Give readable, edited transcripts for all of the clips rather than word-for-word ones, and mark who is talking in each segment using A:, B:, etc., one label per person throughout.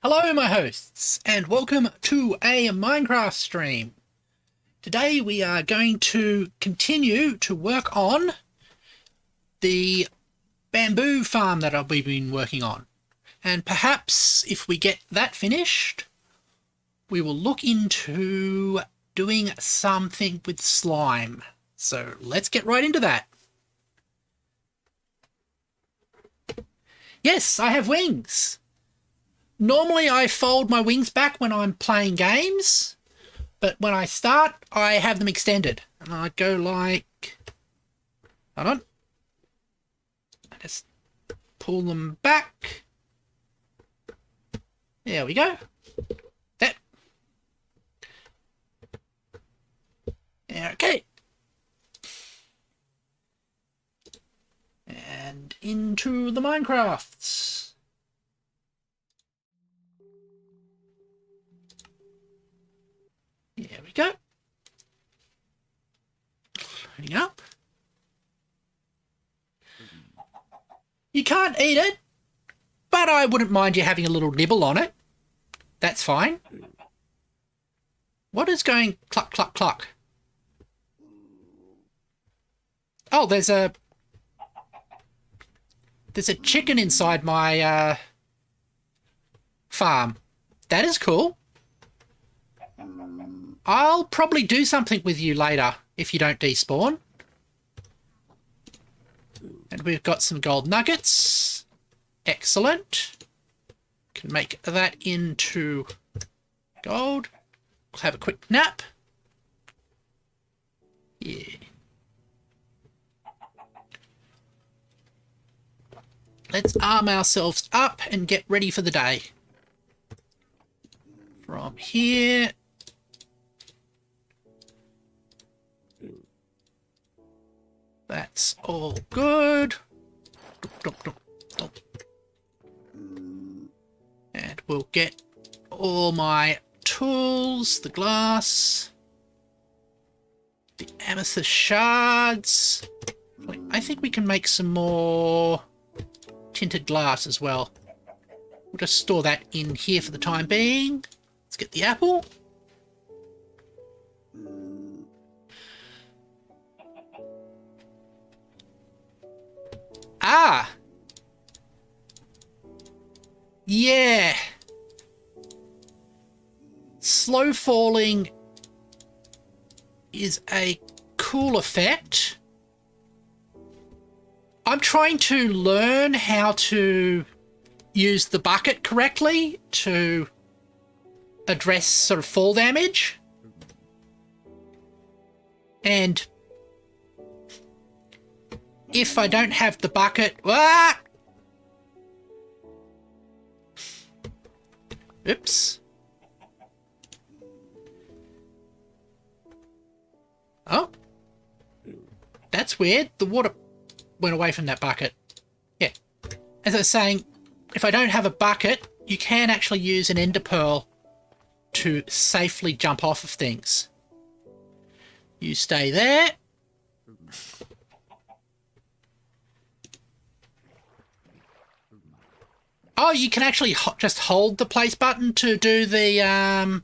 A: Hello my hosts, and welcome to a Minecraft stream. Today we are going to continue to work on the bamboo farm that we've been working on. And perhaps if we get that finished, we will look into doing something with slime. So let's get right into that. Yes, I have wings. Normally I fold my wings back when I'm playing games, but when I start, I have them extended. And I go like... Hold on. I just pull them back. There we go. That. Okay. And into the Minecrafts. There we go. Loading up. You can't eat it, but I wouldn't mind you having a little nibble on it. That's fine. What is going cluck, cluck, cluck? Oh, there's a chicken inside my farm. That is cool. I'll probably do something with you later if you don't despawn. And we've got some gold nuggets. Excellent. Can make that into gold. We'll have a quick nap. Yeah. Let's arm ourselves up and get ready for the day. From here... That's all good. And we'll get all my tools, the glass, the amethyst shards. I think we can make some more tinted glass as well. We'll just store that in here for the time being. Let's get the apple. Ah! Yeah! Slow falling is a cool effect. I'm trying to learn how to use the bucket correctly to address sort of fall damage. And if I don't have the bucket... Ah! Oops. Oh. That's weird. The water went away from that bucket. Yeah. As I was saying, if I don't have a bucket, you can actually use an ender pearl to safely jump off of things. You stay there. Oh, you can actually just hold the place button to do the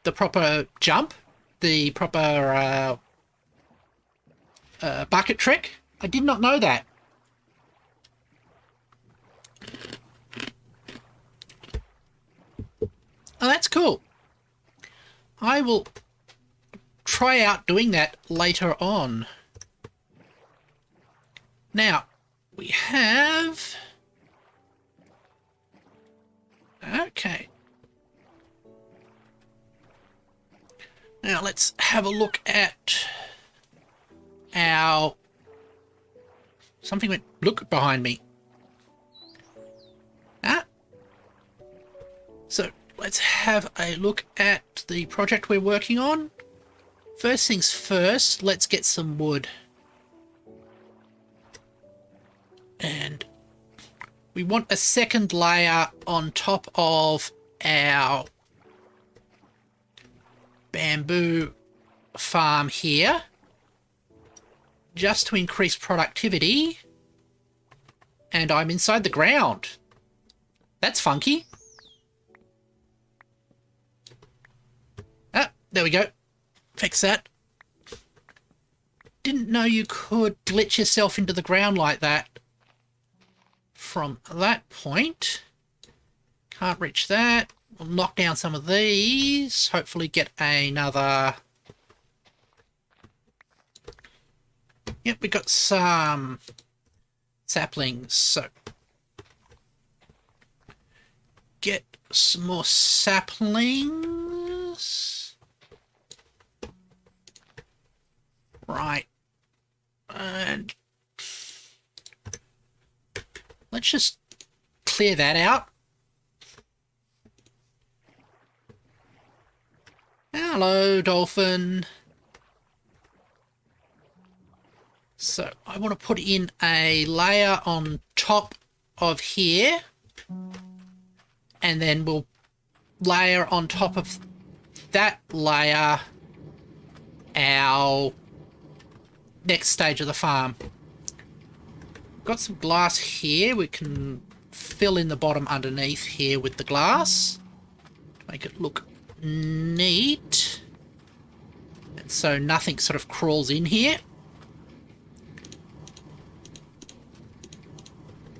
A: proper jump, the proper bucket trick. I did not know that. Oh, that's cool. I will try out doing that later on. Now, we have... Okay. Now, let's have a look at our... Something went... Look behind me. Ah. So, let's have a look at the project we're working on. First things first, let's get some wood. And we want a second layer on top of our bamboo farm here, just to increase productivity. and I'm inside the ground. That's funky. Ah, there we go. Fix that. Didn't know you could glitch yourself into the ground like that from that point. Can't reach that. We'll knock down some of these. Hopefully get another... Yep, we got some saplings, so get some more saplings. Right. And let's just clear that out. Hello, dolphin. So I want to put in a layer on top of here, and then we'll layer on top of that layer our next stage of the farm. Got some glass here. We can fill in the bottom underneath here with the glass to make it look neat, and so nothing sort of crawls in here.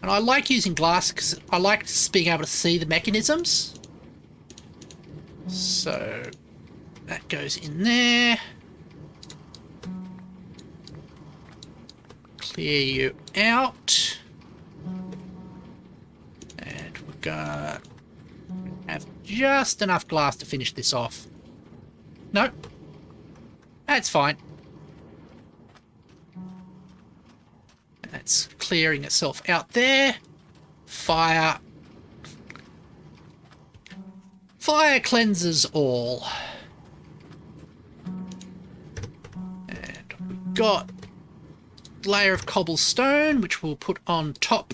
A: And I like using glass because I like being able to see the mechanisms. So that goes in there. Clear you out. And we're gonna have just enough glass to finish this off. Nope. That's fine. That's clearing itself out there. Fire. Fire cleanses all. And we've got a layer of cobblestone, which we'll put on top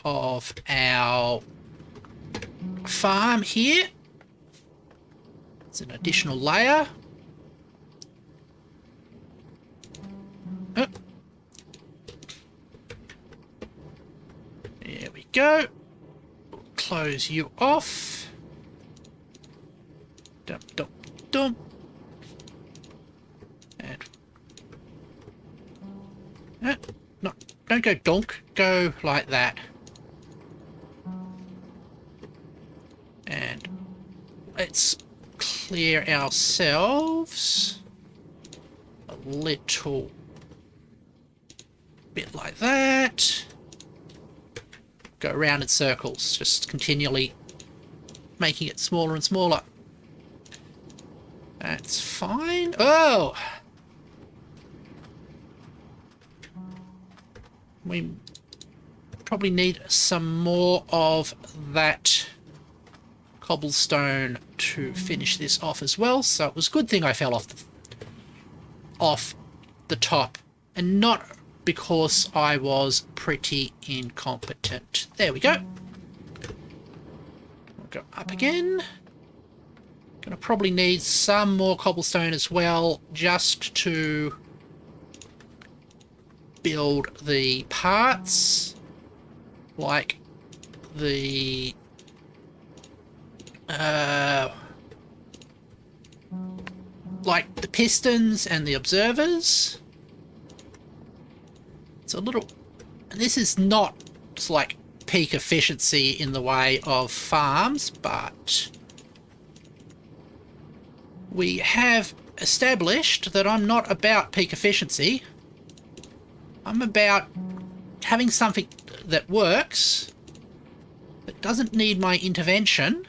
A: of our farm here. It's an additional layer. There we go. We'll close you off. Dump, dump, dump. And no, don't go donk. Go like that. And let's clear ourselves a little bit like that. Go around in circles, just continually making it smaller and smaller. That's fine. Oh! We probably need some more of that cobblestone to finish this off as well, so it was a good thing I fell off the top, and not because I was pretty incompetent. There we go. We'll go up again. Gonna probably need some more cobblestone as well, just to build the parts, like the pistons and the observers. It's a little, and this is not like peak efficiency in the way of farms, but we have established that I'm not about peak efficiency. I'm about having something that works, that doesn't need my intervention,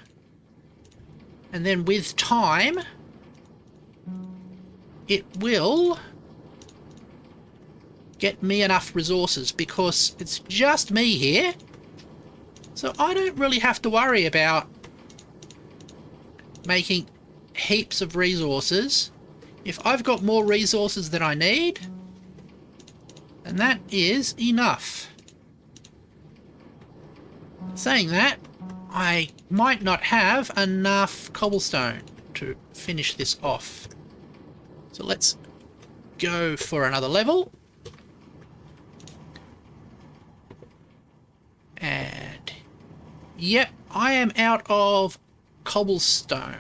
A: and then with time it will get me enough resources, because it's just me here, so I don't really have to worry about making heaps of resources. If I've got more resources than I need, then that is enough. Saying that, I might not have enough cobblestone to finish this off. So let's go for another level. Yep, I am out of cobblestone.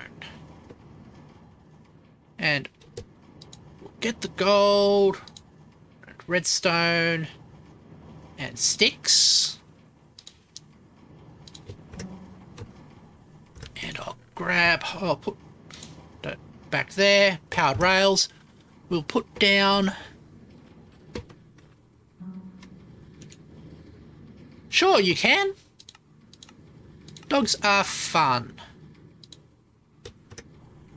A: And we'll get the gold, redstone, and sticks. And I'll put that back there, powered rails. We'll put down... Sure, you can. Dogs are fun.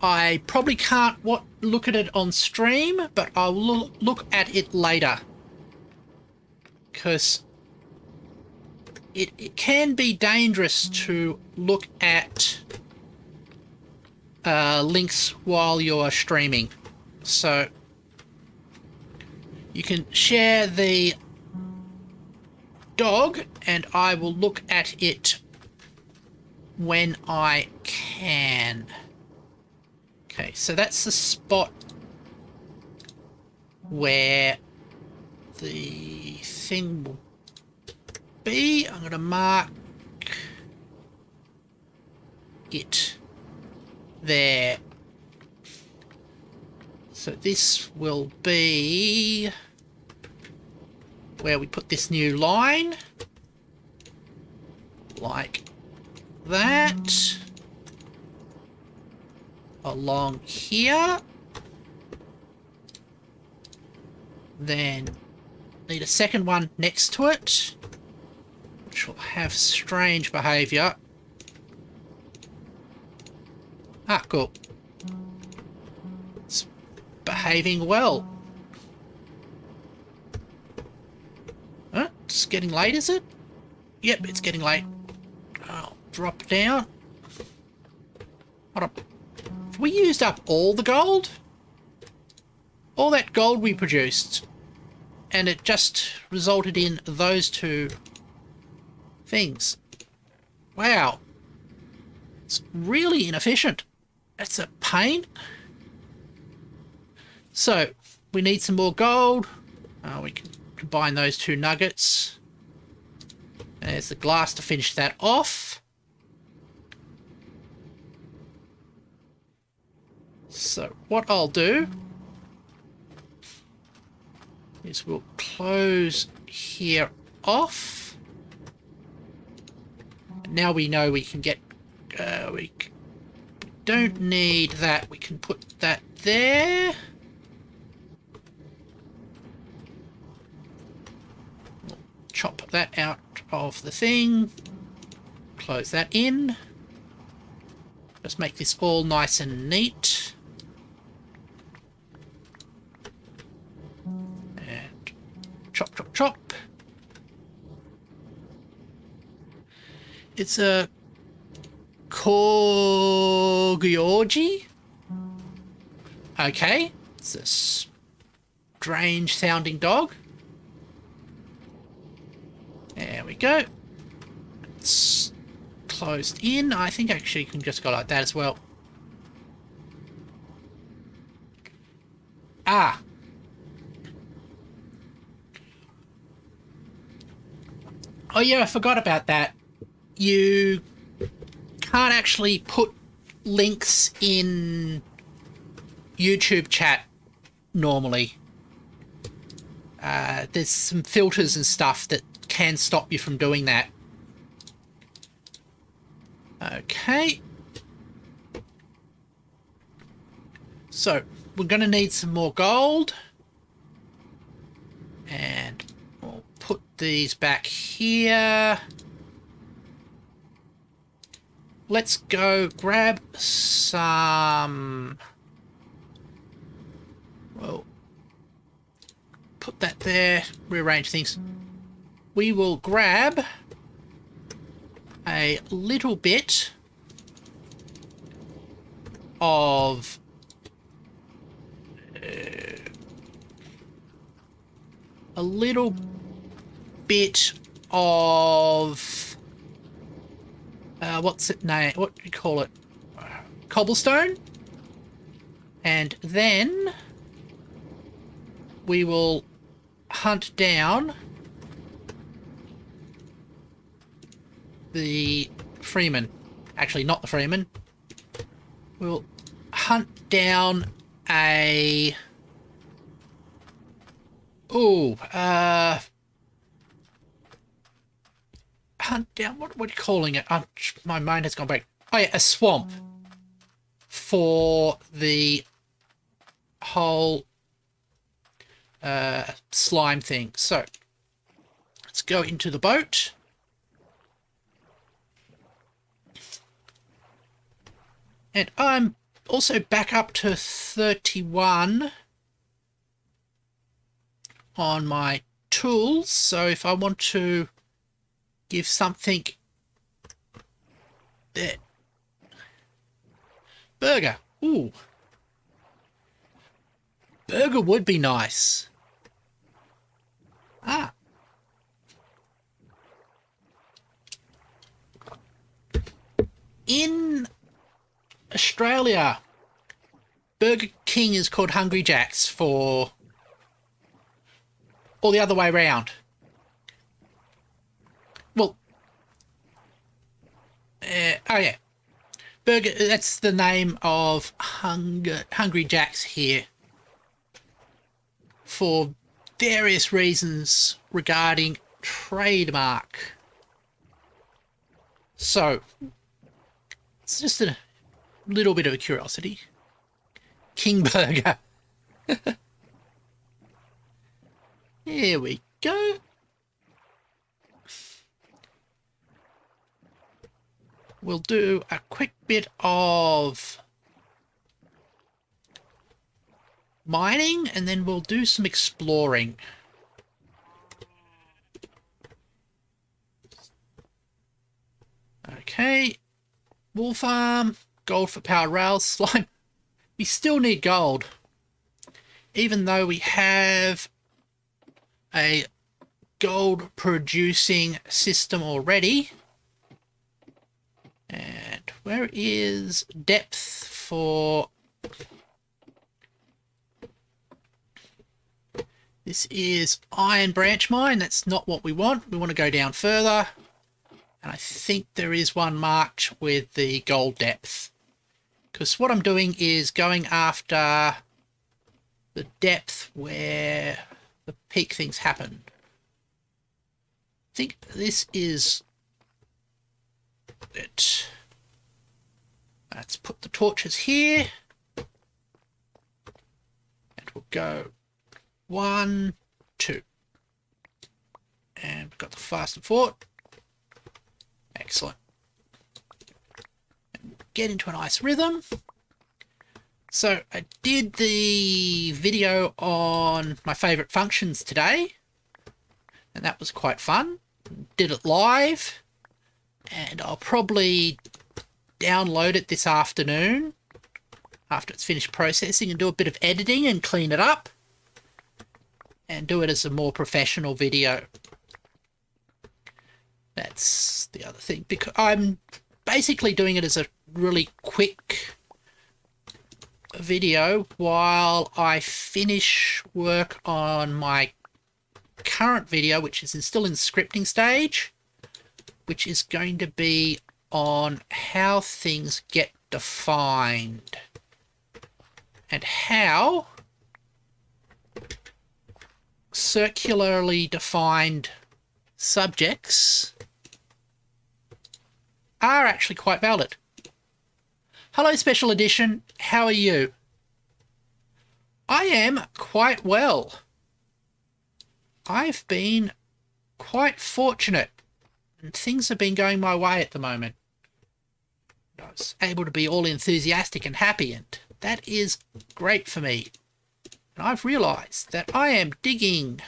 A: I probably can't look at it on stream, but I'll look at it later. Because it can be dangerous to look at links while you're streaming. So you can share the dog and I will look at it when I can. Okay, so that's the spot where the thing will be. I'm going to mark it there. So this will be where we put this new line. Like that. Along here. Then need a second one next to it, which will have strange behaviour. Ah, cool. It's behaving well. Huh? It's getting late, is it? Yep, it's getting late. I'll drop down. Hold on. Have we used up all the gold? All that gold we produced. And it just resulted in those two things. Wow. It's really inefficient. That's a pain. So, we need some more gold. We can combine those two nuggets. There's the glass to finish that off. So, what I'll do is we'll close here off. Now we know we can get... we don't need that. We can put that there. We'll chop that out of the thing. Close that in. Just make this all nice and neat. And chop, chop, chop. It's a 𝕊𝔸ℕ𝔻ℸ. Okay, it's a strange sounding dog. There we go. It's closed in. I think actually you can just go like that as well. Ah. Oh yeah, I forgot about that. You can't actually put links in YouTube chat normally. There's some filters and stuff that can stop you from doing that. Okay. So, we're going to need some more gold. And we'll put these back here. Let's go grab some... Well, put that there, rearrange things. We will grab a little bit of what's it name? What do you call it? Cobblestone. And then we will hunt down the Freeman. Actually, not the Freeman. We'll hunt down a... Ooh, hunt down... What are you calling it? My mind has gone back. Oh, yeah, a swamp. For the whole slime thing. So, let's go into the boat. And I'm also back up to 31 on my tools. So if I want to give something there. Burger. Ooh. Burger would be nice. Ah. In Australia, Burger King is called Hungry Jack's for... or the other way round. Well, oh yeah. Burger, that's the name of Hungry Jack's here. For various reasons regarding trademark. So, it's just a little bit of a curiosity. King Burger. Here we go. We'll do a quick bit of mining and then we'll do some exploring. Okay. Wool farm, gold for power rails, slime. We still need gold. Even though we have a gold producing system already. And where is depth for... This is Iron Branch Mine. That's not what we want. We want to go down further. And I think there is one marked with the gold depth. Because what I'm doing is going after the depth where the peak things happen. I think this is it. Let's put the torches here. And we'll go 1, 2. And we've got the faster fort. Excellent. And we'll get into a nice rhythm. So I did the video on my favourite functions today. And that was quite fun. Did it live. And I'll probably download it this afternoon after it's finished processing and do a bit of editing and clean it up and do it as a more professional video. That's the other thing, because I'm basically doing it as a really quick video while I finish work on my current video, which is still in the scripting stage, which is going to be on how things get defined and how circularly defined subjects are actually quite valid. Hello, Special Edition. How are you? I am quite well. I've been quite fortunate and things have been going my way at the moment. I was able to be all enthusiastic and happy, and that is great for me. And I've realised that I am digging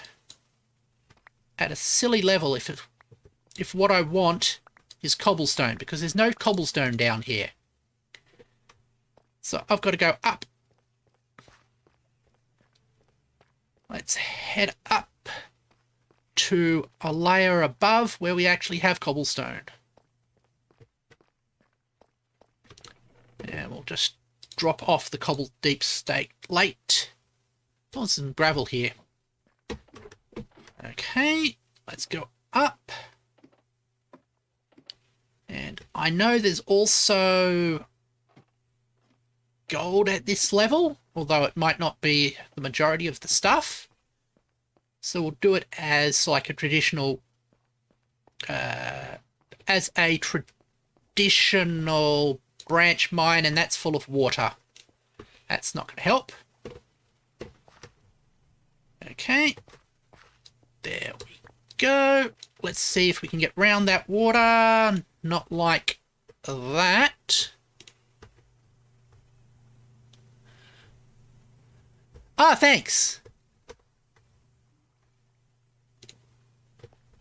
A: at a silly level if what I want is cobblestone, because there's no cobblestone down here. So I've got to go up. Let's head up to a layer above where we actually have cobblestone. And we'll just drop off the cobble deep stake late. Oh, some gravel here. Okay, let's go up. And I know there's also gold at this level, although it might not be the majority of the stuff. So we'll do it as like a traditional, branch mine, and that's full of water. That's not going to help. Okay. There we go. Let's see if we can get round that water. Not like that. Ah, thanks.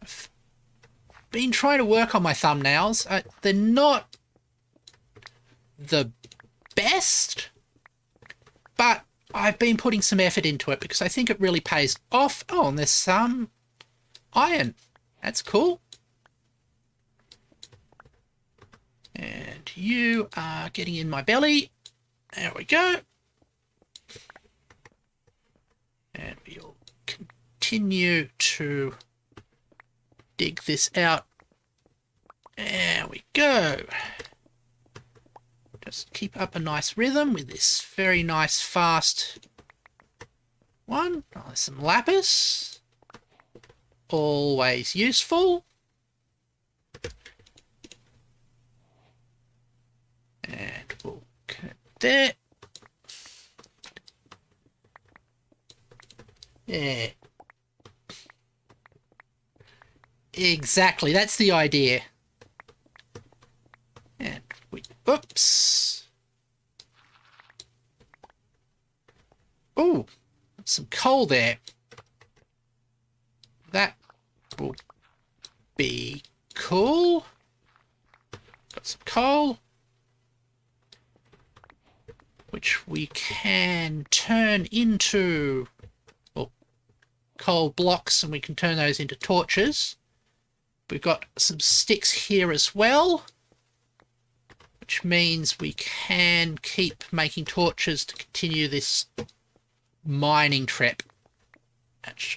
A: I've been trying to work on my thumbnails. They're not the best, but I've been putting some effort into it because I think it really pays off. Oh, and there's some iron. That's cool. And you are getting in my belly. There we go. And we'll continue to dig this out. There we go. Just keep up a nice rhythm with this very nice fast one. Oh, there's some lapis. Always useful. And we'll connect there. Yeah. Exactly, that's the idea. And we, oops. Oh, some coal there. That will be cool. Got some coal, which we can turn into, well, coal blocks, and we can turn those into torches. We've got some sticks here as well, which means we can keep making torches to continue this mining trip. That's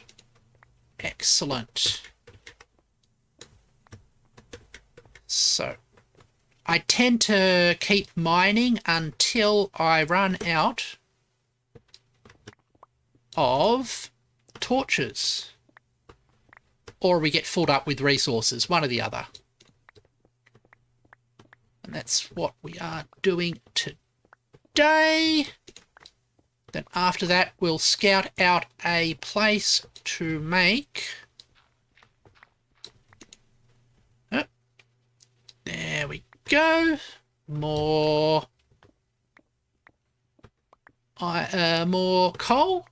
A: excellent. So I tend to keep mining until I run out of torches, or we get filled up with resources, one or the other. And that's what we are doing today. Then after that, we'll scout out a place to make... Oh, there we go. More coal.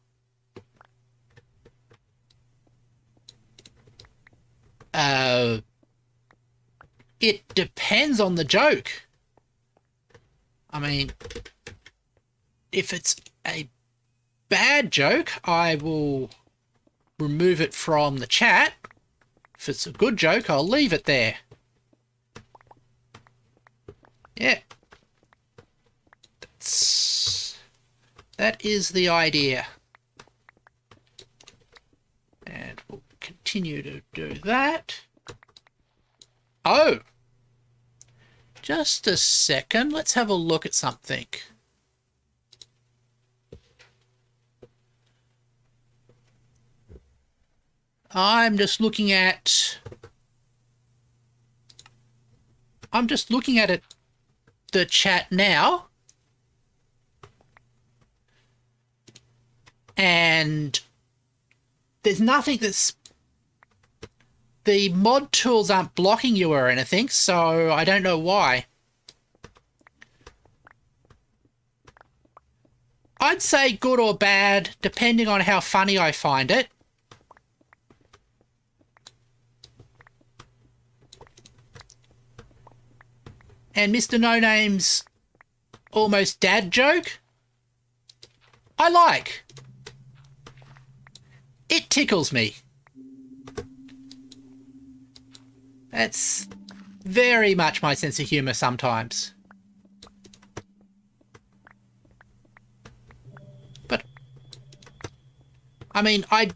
A: It depends on the joke. I mean, if it's a bad joke, I will remove it from the chat. If it's a good joke, I'll leave it there. Yeah. That is the idea. And we'll continue to do that. Oh! Just a second. Let's have a look at something. I'm just looking at it, the chat now, and there's nothing that's, the mod tools aren't blocking you or anything, so I don't know why. I'd say good or bad, depending on how funny I find it. And Mr. No Name's almost dad joke, I like. It tickles me. That's very much my sense of humour sometimes. But, I mean, I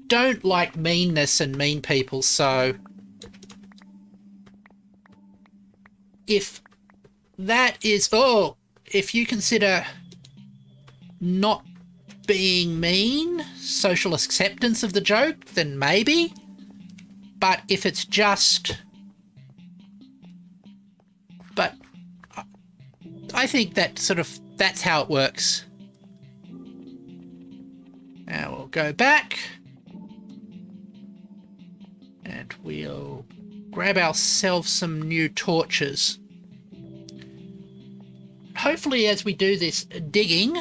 A: don't like meanness and mean people, so if that is... Oh, if you consider not being mean social acceptance of the joke, then maybe. But if it's just... But I think that sort of... That's how it works. Now we'll go back. And we'll grab ourselves some new torches. Hopefully as we do this digging,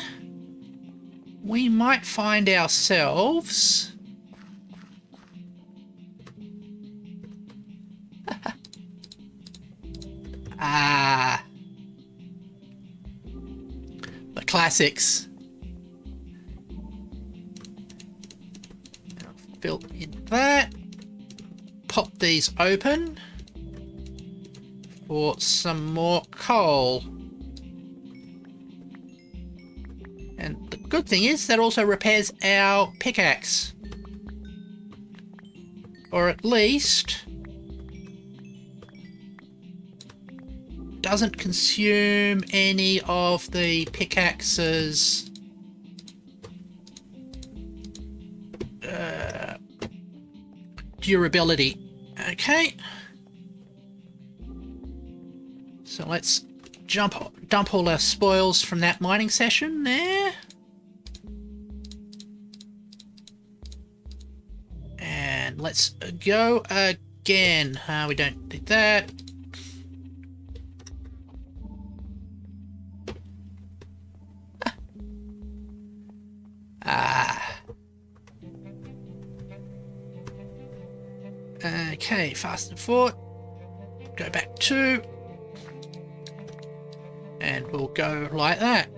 A: we might find ourselves... the classics. Fill in that. Pop these open for some more coal. And the good thing is that also repairs our pickaxe. Or at least doesn't consume any of the pickaxe's durability. Okay. So let's dump all our spoils from that mining session there. And let's go again. We don't need that. Okay, fast and forward. Go back 2. And we'll go like that.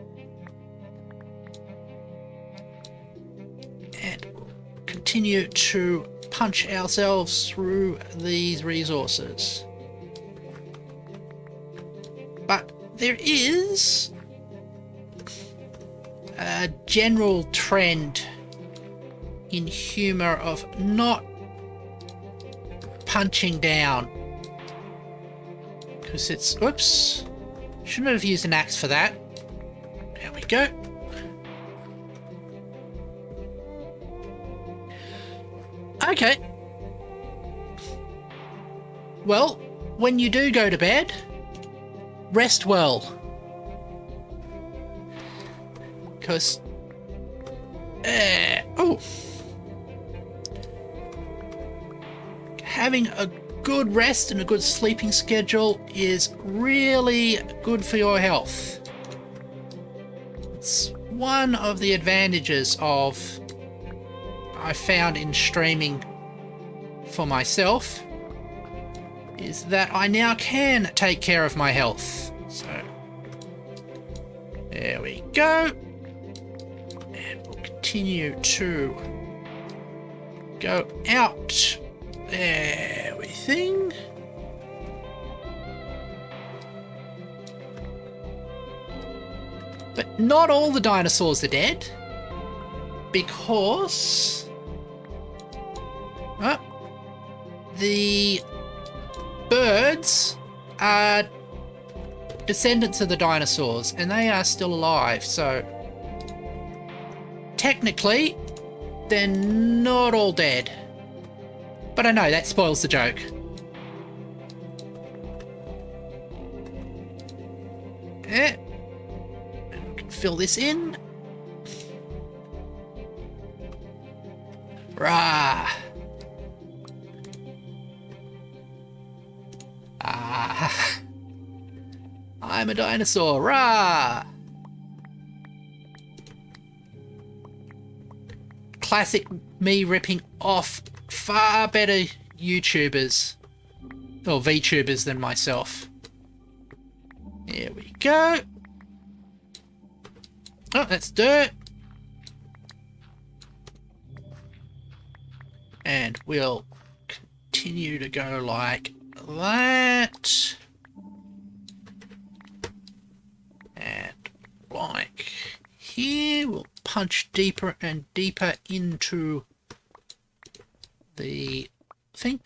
A: And we'll continue to punch ourselves through these resources. But there is a general trend in humour of not punching down. Because it's... Oops. Shouldn't have used an axe for that. There we go. Okay. Well, when you do go to bed, rest well. Because... oh! Having a good rest and a good sleeping schedule is really good for your health. It's one of the advantages of I found in streaming for myself is that I now can take care of my health. So there we go. And we'll continue to go out. Everything. But not all the dinosaurs are dead, because the birds are descendants of the dinosaurs and they are still alive, so technically they're not all dead. But I know, that spoils the joke. Yeah. We can fill this in. Rah! Ah! I'm a dinosaur, rah! Classic me ripping off far better YouTubers, or Vtubers than myself. Here we go. Oh, that's dirt. And we'll continue to go like that. And like here, we'll punch deeper and deeper into the thing.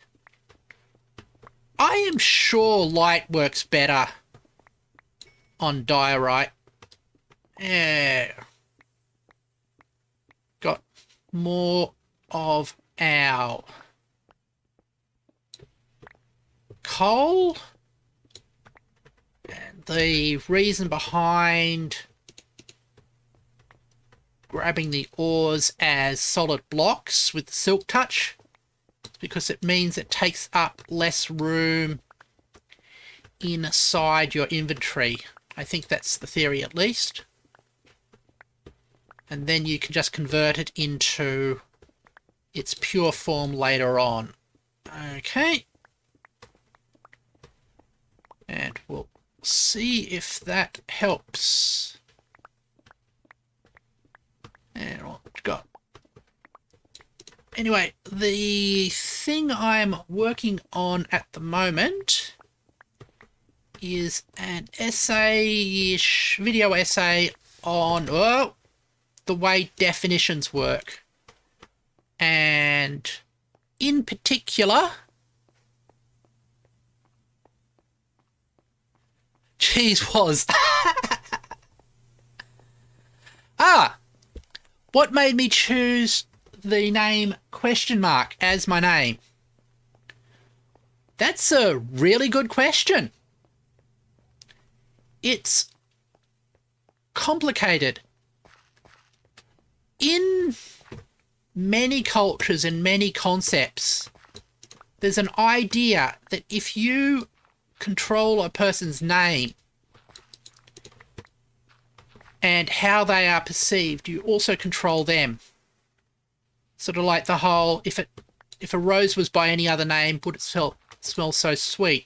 A: I am sure light works better on diorite. Yeah. Got more of our coal. And the reason behind grabbing the ores as solid blocks with the silk touch is because it means it takes up less room inside your inventory. I think that's the theory, at least. And then you can just convert it into its pure form later on. Okay. And we'll see if that helps. And what we've got. Anyway, the thing I'm working on at the moment is an essay-ish, video essay on the way definitions work. And in particular, what made me choose the name ? As my name? That's a really good question. It's complicated. In many cultures and many concepts, there's an idea that if you control a person's name and how they are perceived, you also control them. Sort of like the whole, if a rose was by any other name, would it smell so sweet?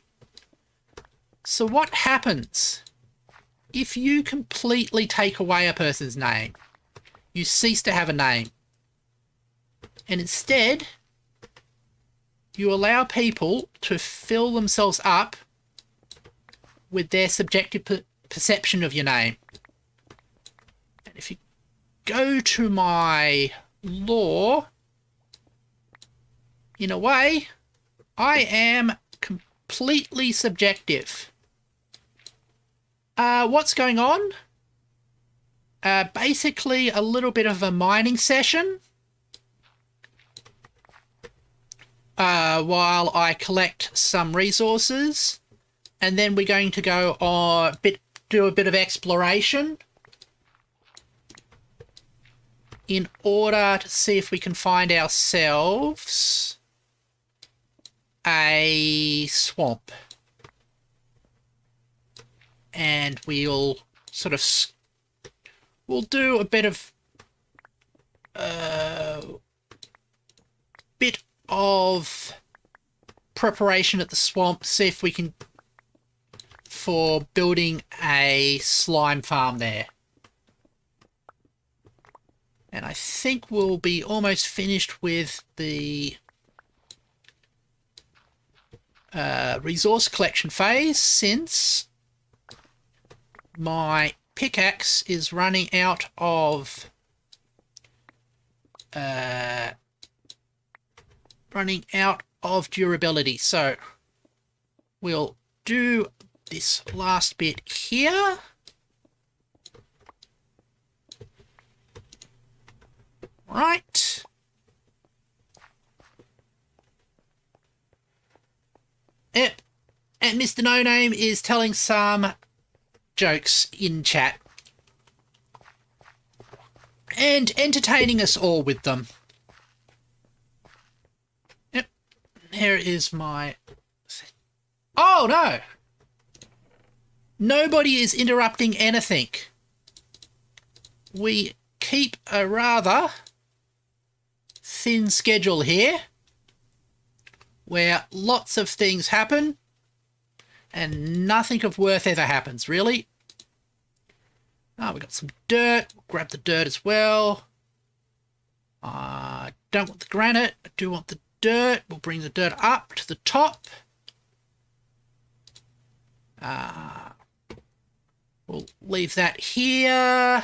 A: So what happens if you completely take away a person's name? You cease to have a name. And instead, you allow people to fill themselves up with their subjective perception of your name. And if you go to my law, in a way, I am completely subjective. What's going on? Basically a little bit of a mining session while I collect some resources, and then we're going to go do a bit of exploration in order to see if we can find ourselves a swamp. And we'll sort of we'll do a bit of preparation at the swamp, see if we can for building a slime farm there. And I think we'll be almost finished with the resource collection phase, since my pickaxe is running out of durability. So we'll do this last bit here. Right. Yep. And Mr. No Name is telling some jokes in chat and entertaining us all with them. Yep. Here is my... Oh, no! Nobody is interrupting anything. We keep a rather thin schedule here, where lots of things happen and nothing of worth ever happens, really. Oh, we got some dirt. We'll grab the dirt as well. I don't want the granite. I do want the dirt. We'll bring the dirt up to the top. We'll leave that here.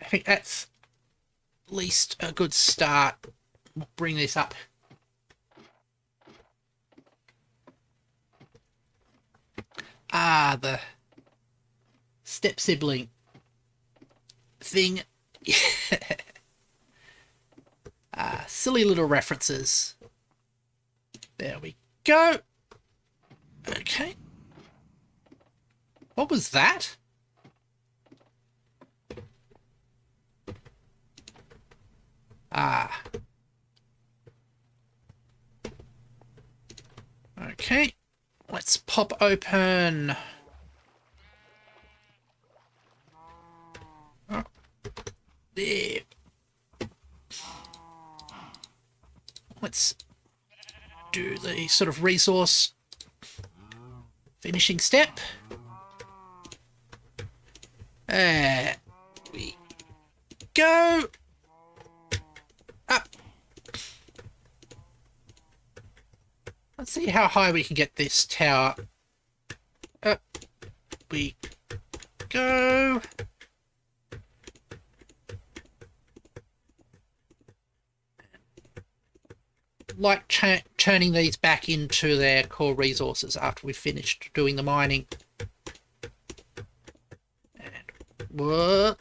A: I think that's at least a good start. We'll bring this up Ah, the step sibling thing. Silly little references. There we go. Okay. What was that? Ah. Okay. Let's pop open. Oh. There. Let's do the sort of resource finishing step. There we go. Up. Let's see how high we can get this tower. Up we go. Like turning these back into their core resources after we've finished doing the mining. And what?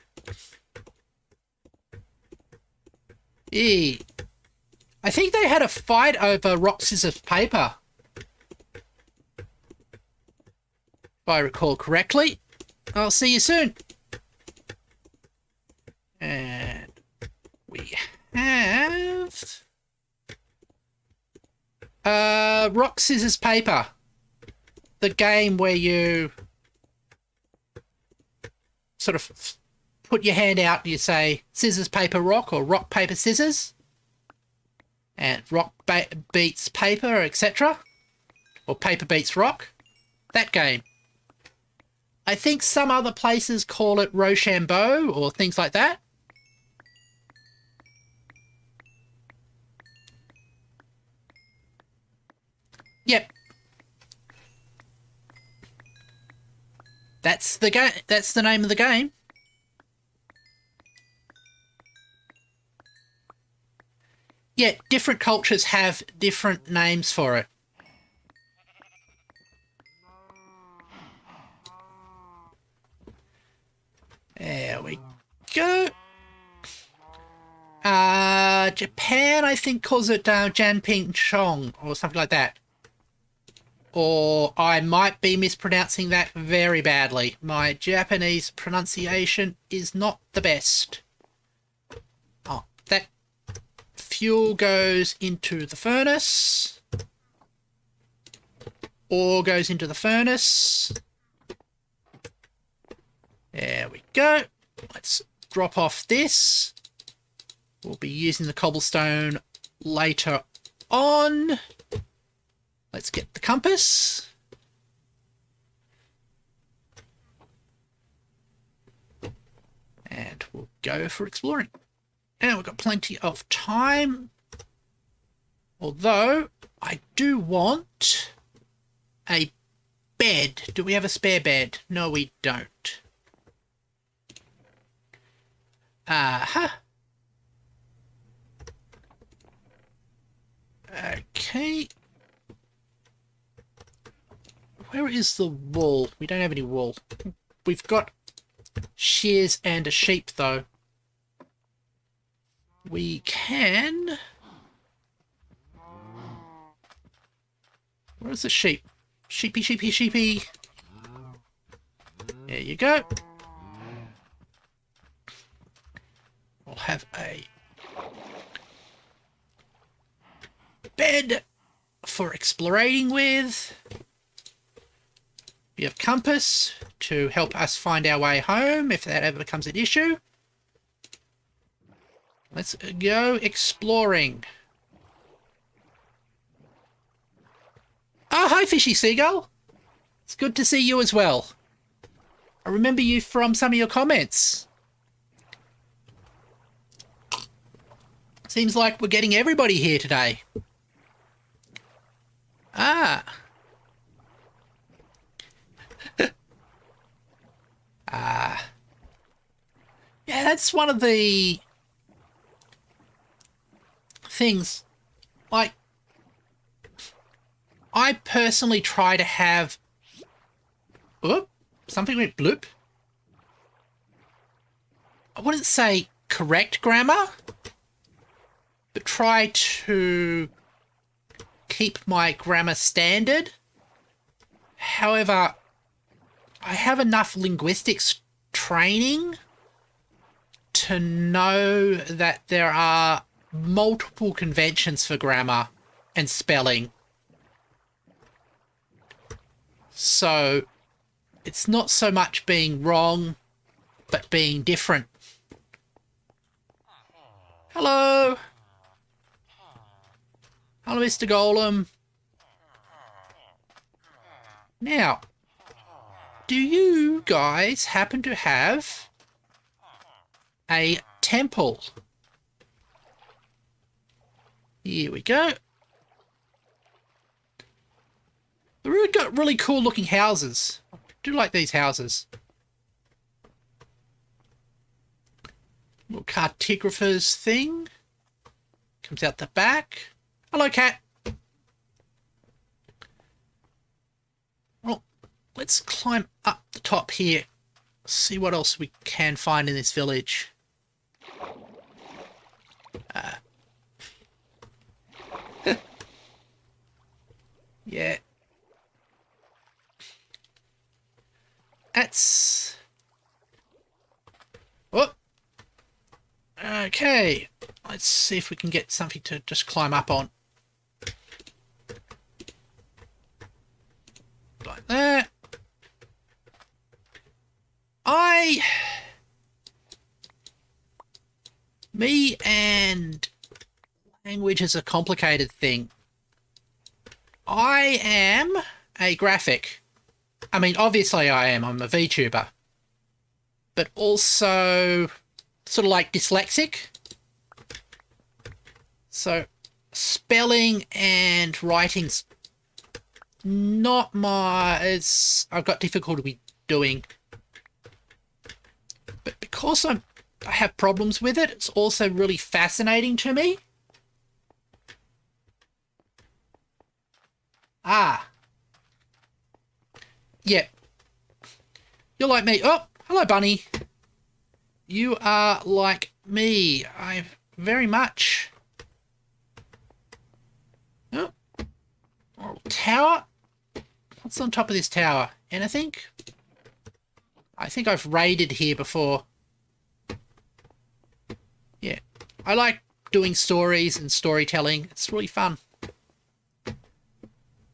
A: I think they had a fight over rock, scissors, paper. If I recall correctly. I'll see you soon. And we have rock, scissors, paper. The game where you sort of put your hand out and you say scissors, paper, rock, or rock, paper, scissors. And rock beats paper, etc. Or paper beats rock. That game. I think some other places call it Rochambeau or things like that. Yep. That's the game. That's the name of the game. Yeah, different cultures have different names for it. There we go. Japan, I think, calls it Janping Chong or something like that. Or I might be mispronouncing that very badly. My Japanese pronunciation is not the best. Oh, that fuel goes into the furnace. Ore goes into the furnace. There we go. Let's drop off this. We'll be using the cobblestone later on. Let's get the compass. And we'll go for exploring. And we've got plenty of time. Although, I do want a bed. Do we have a spare bed? No, we don't. Aha. Okay. Where is the wool? We don't have any wool. We've got shears and a sheep, though. We can... Where's the sheep? Sheepy, sheepy, sheepy. There you go. We'll have a bed for exploring with. We have compass to help us find our way home if that ever becomes an issue. Let's go exploring. Oh, hi, Fishy Seagull. It's good to see you as well. I remember you from some of your comments. Seems like we're getting everybody here today. Ah. Yeah, that's one of the things. Like, I personally try to have Oop, something went bloop. I wouldn't say correct grammar, but try to keep my grammar standard. However, I have enough linguistics training to know that there are multiple conventions for grammar and spelling. So it's not so much being wrong, but being different. Hello. Hello, Mr. Golem. Now, do you guys happen to have a temple? Here we go. They've got really cool looking houses. I do like these houses. Little cartographer's thing. Comes out the back. Hello, cat. Well, let's climb up the top here. See what else we can find in this village. Yeah. That's... Oh! Okay. Let's see if we can get something to just climb up on. Like that. Me and language is a complicated thing. I am a graphic. I mean, obviously I am. I'm a VTuber. But also sort of like dyslexic. So spelling and writing's not I've got difficulty doing. But because I have problems with it, it's also really fascinating to me. Ah. Yeah. You're like me. Oh, hello, bunny. You are like me. I very much... Oh. Oh, tower? What's on top of this tower? Anything? I think I've raided here before. Yeah. I like doing stories and storytelling. It's really fun.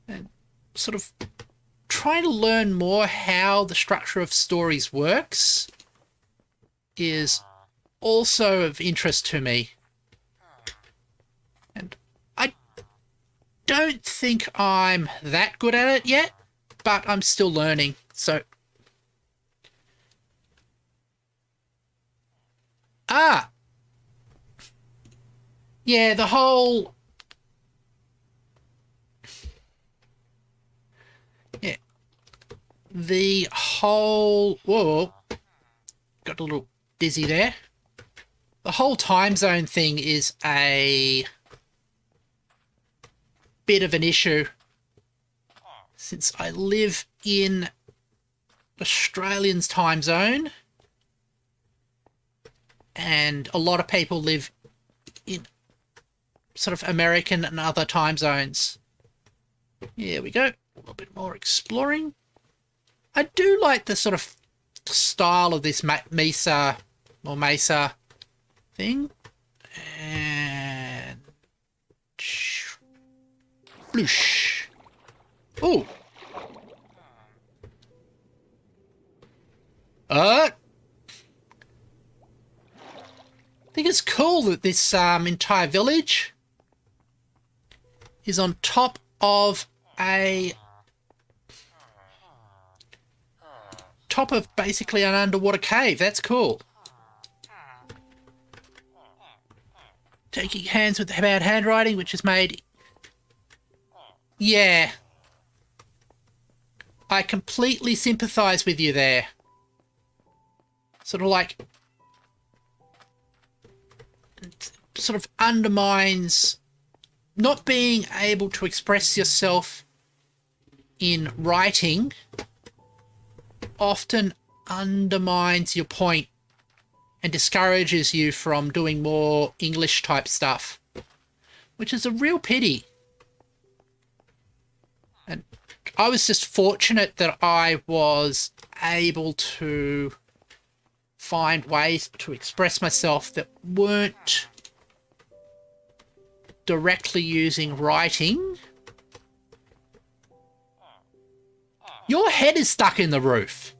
A: And sort of trying to learn more how the structure of stories works is also of interest to me. And I don't think I'm that good at it yet, but I'm still learning. So, yeah, the whole... Yeah. The whole... Whoa. Got a little dizzy there. The whole time zone thing is a bit of an issue. Since I live in Australian's time zone, and a lot of people live in sort of American and other time zones. Here we go. A little bit more exploring. I do like the sort of style of this mesa thing. And... Bloosh. Oh! I think it's cool that this entire village is on top of basically an underwater cave. That's cool. Taking hands with the bad handwriting, which is made... Yeah. I completely sympathise with you there. Sort of like... sort of undermines not being able to express yourself in writing often undermines your point and discourages you from doing more English type stuff, which is a real pity. And I was just fortunate that I was able to find ways to express myself that weren't directly using writing. Your head is stuck in the roof.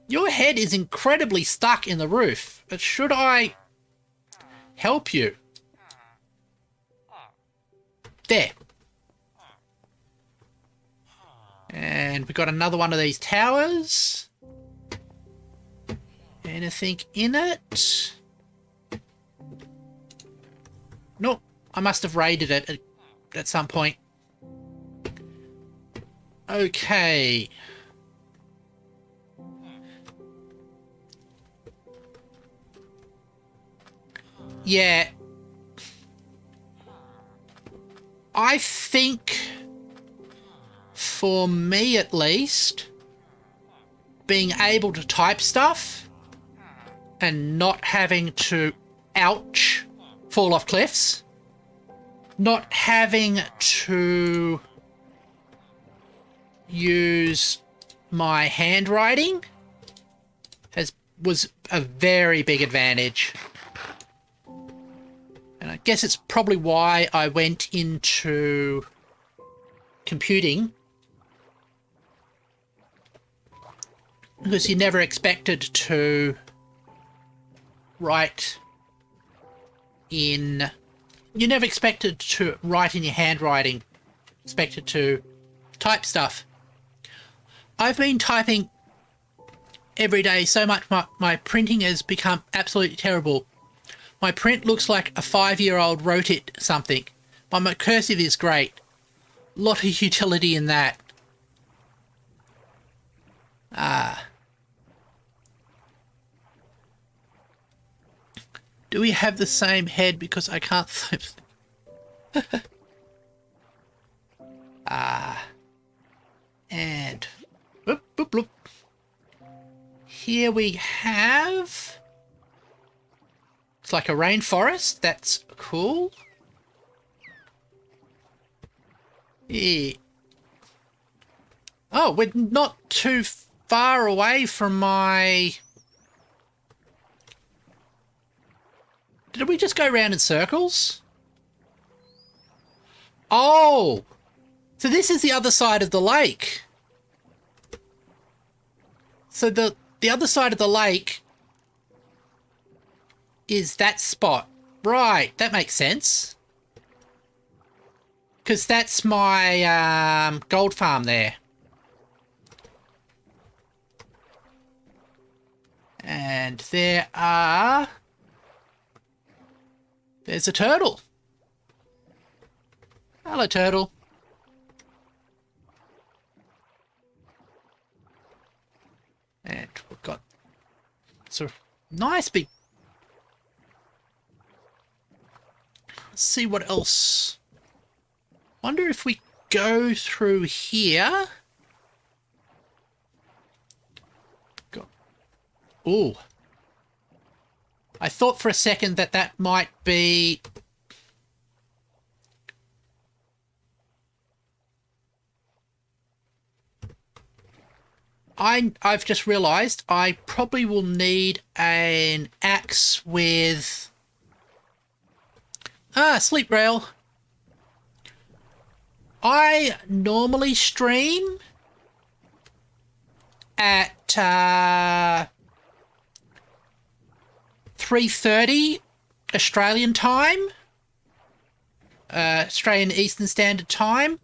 A: Your head is incredibly stuck in the roof. Should I help you? There. And we got another one of these towers. Anything in it? Nope. I must have raided it at some point. Okay. Yeah. I think, for me at least, being able to type stuff and not having to, ouch, fall off cliffs, not having to use my handwriting was a very big advantage. And I guess it's probably why I went into computing, because you never expected to write in... You never expected to write in your handwriting. Expected to type stuff. I've been typing every day so much my printing has become absolutely terrible. My print looks like a 5-year-old wrote it something. But my cursive is great. Lot of utility in that. Do we have the same head? Because I can't... And... Whoop, whoop, whoop. Here we have... It's like a rainforest. That's cool. Yeah. Oh, we're not too far away from my... Did we just go round in circles? Oh! So this is the other side of the lake. So the other side of the lake is that spot. Right, that makes sense. Because that's my gold farm there. And there are... There's a turtle. Hello, turtle. And we've got sort of nice big... Let's see what else. Wonder if we go through here. Ooh. I thought for a second that that might be... I've just realised I probably will need an axe with... sleep rail. I normally stream at 3:30 Australian time, Australian Eastern Standard Time,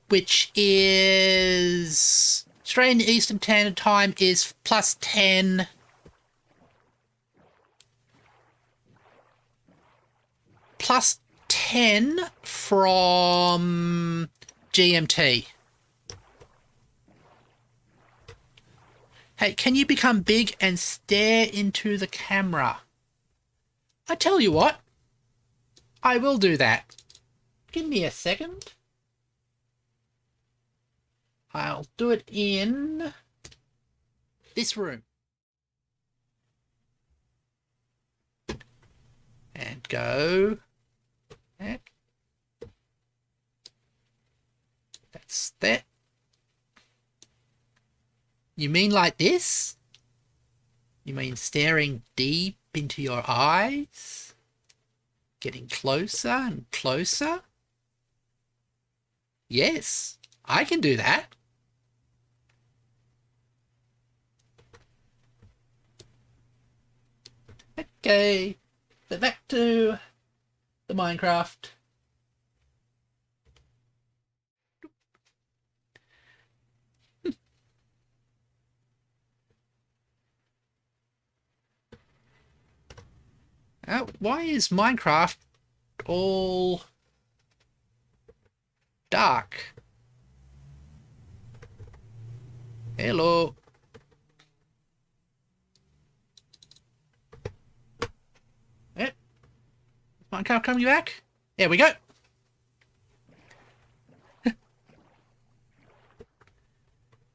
A: which is... Australian Eastern Standard Time is +10... +10 from GMT. Hey, can you become big and stare into the camera? I tell you what, I will do that. Give me a second. I'll do it in this room. And go. That's that. You mean like this? You mean staring deep into your eyes? Getting closer and closer? Yes, I can do that. Okay, so back to the Minecraft. Why is Minecraft all dark? Hello. Yep. Minecraft coming back? There we go.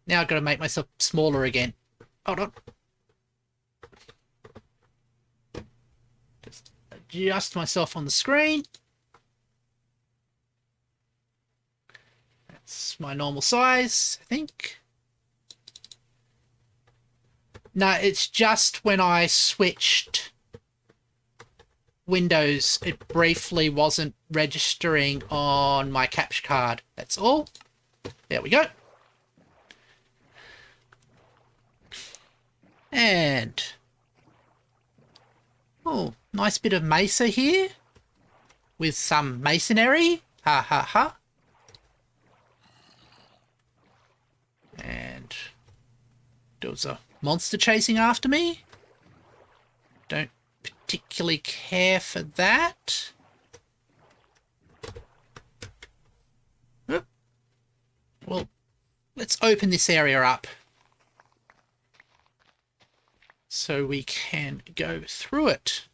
A: Now I've got to make myself smaller again. Hold on. Just adjust myself on the screen. That's my normal size, I think. No, it's just when I switched Windows, it briefly wasn't registering on my capture card. That's all. There we go. And oh, nice bit of mesa here with some masonry. Ha ha ha. And there was a monster chasing after me. Don't particularly care for that. Oop. Well, let's open this area up so we can go through it.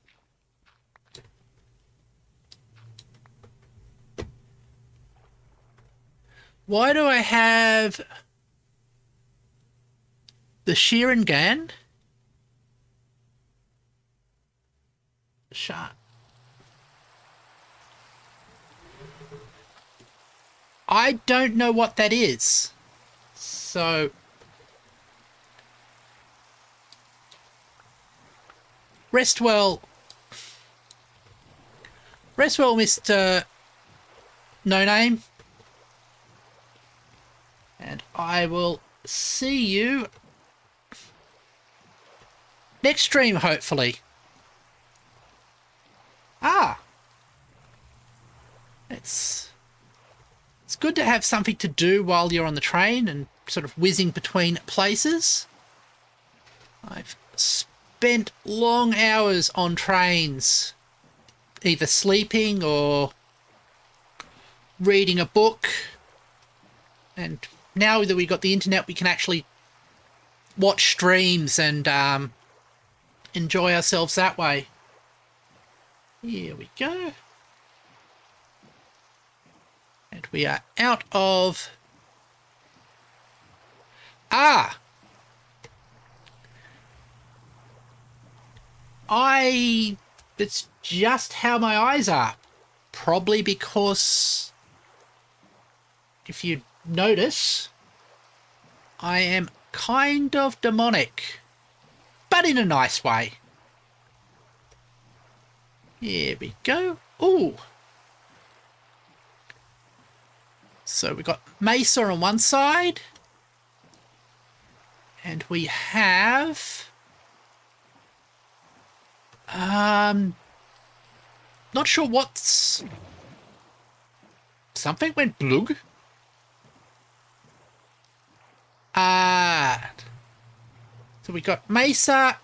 A: Why do I have the 𝕊𝔸ℕ𝔻ℝ𝔸 shot? I don't know what that is. So rest well, Mr. No Name. And I will see you next stream, hopefully. It's good to have something to do while you're on the train and sort of whizzing between places. I've spent long hours on trains, either sleeping or reading a book. And now that we've got the internet, we can actually watch streams and enjoy ourselves that way. Here we go. And we are out of... It's just how my eyes are. Probably because, if you notice, I am kind of demonic, but in a nice way. Here we go. Ooh. So we've got mesa on one side, and we have not sure what's... Something went blug. So we got mesa,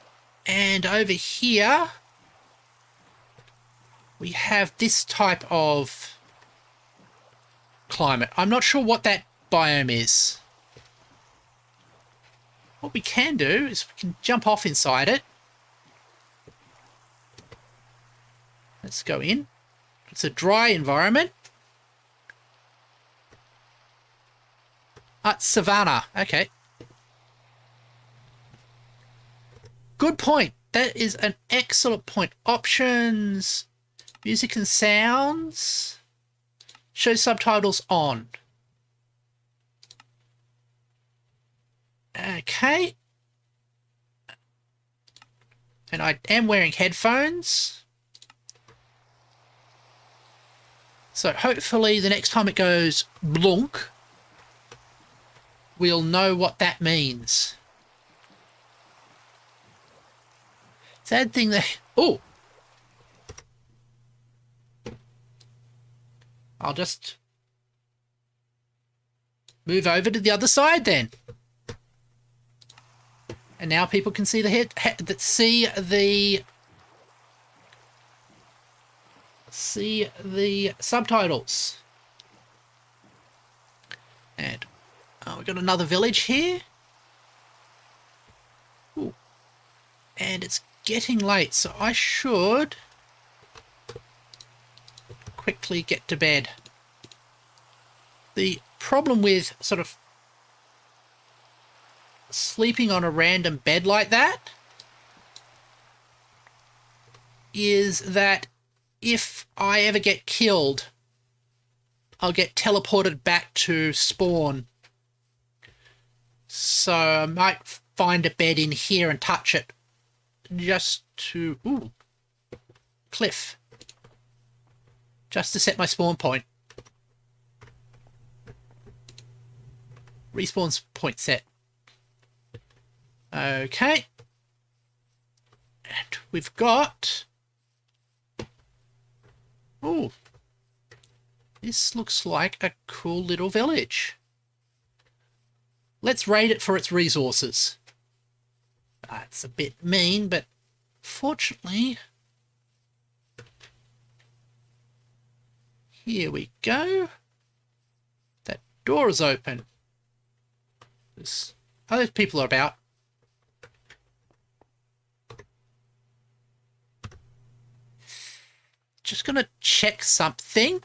A: and over here we have this type of climate. I'm not sure what that biome is. What we can do is we can jump off inside it. Let's go in. It's a dry environment. Savannah. Okay. Good point. That is an excellent point. Options, music and sounds, show subtitles on. Okay. And I am wearing headphones. So hopefully the next time it goes blunk, we'll know what that means. Sad thing that... Oh! I'll just move over to the other side then. And now people can see the see the subtitles. And we've got another village here. Ooh. And it's getting late, so I should quickly get to bed. The problem with sort of sleeping on a random bed like that is that if I ever get killed, I'll get teleported back to spawn. So I might find a bed in here and touch it just to... Ooh. Cliff. Just to set my spawn point. Respawn point set. Okay. And we've got... Ooh. This looks like a cool little village. Let's raid it for its resources. It's a bit mean, but fortunately... Here we go. That door is open. There's other people are about. Just going to check something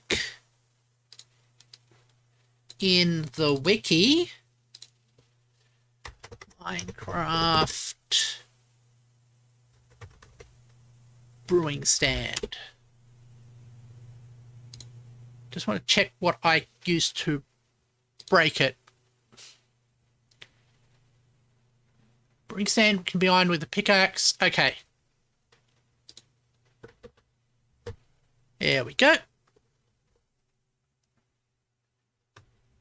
A: in the wiki. Minecraft brewing stand. Just want to check what I used to break it. Brewing stand can be ironed with a pickaxe. Okay. There we go.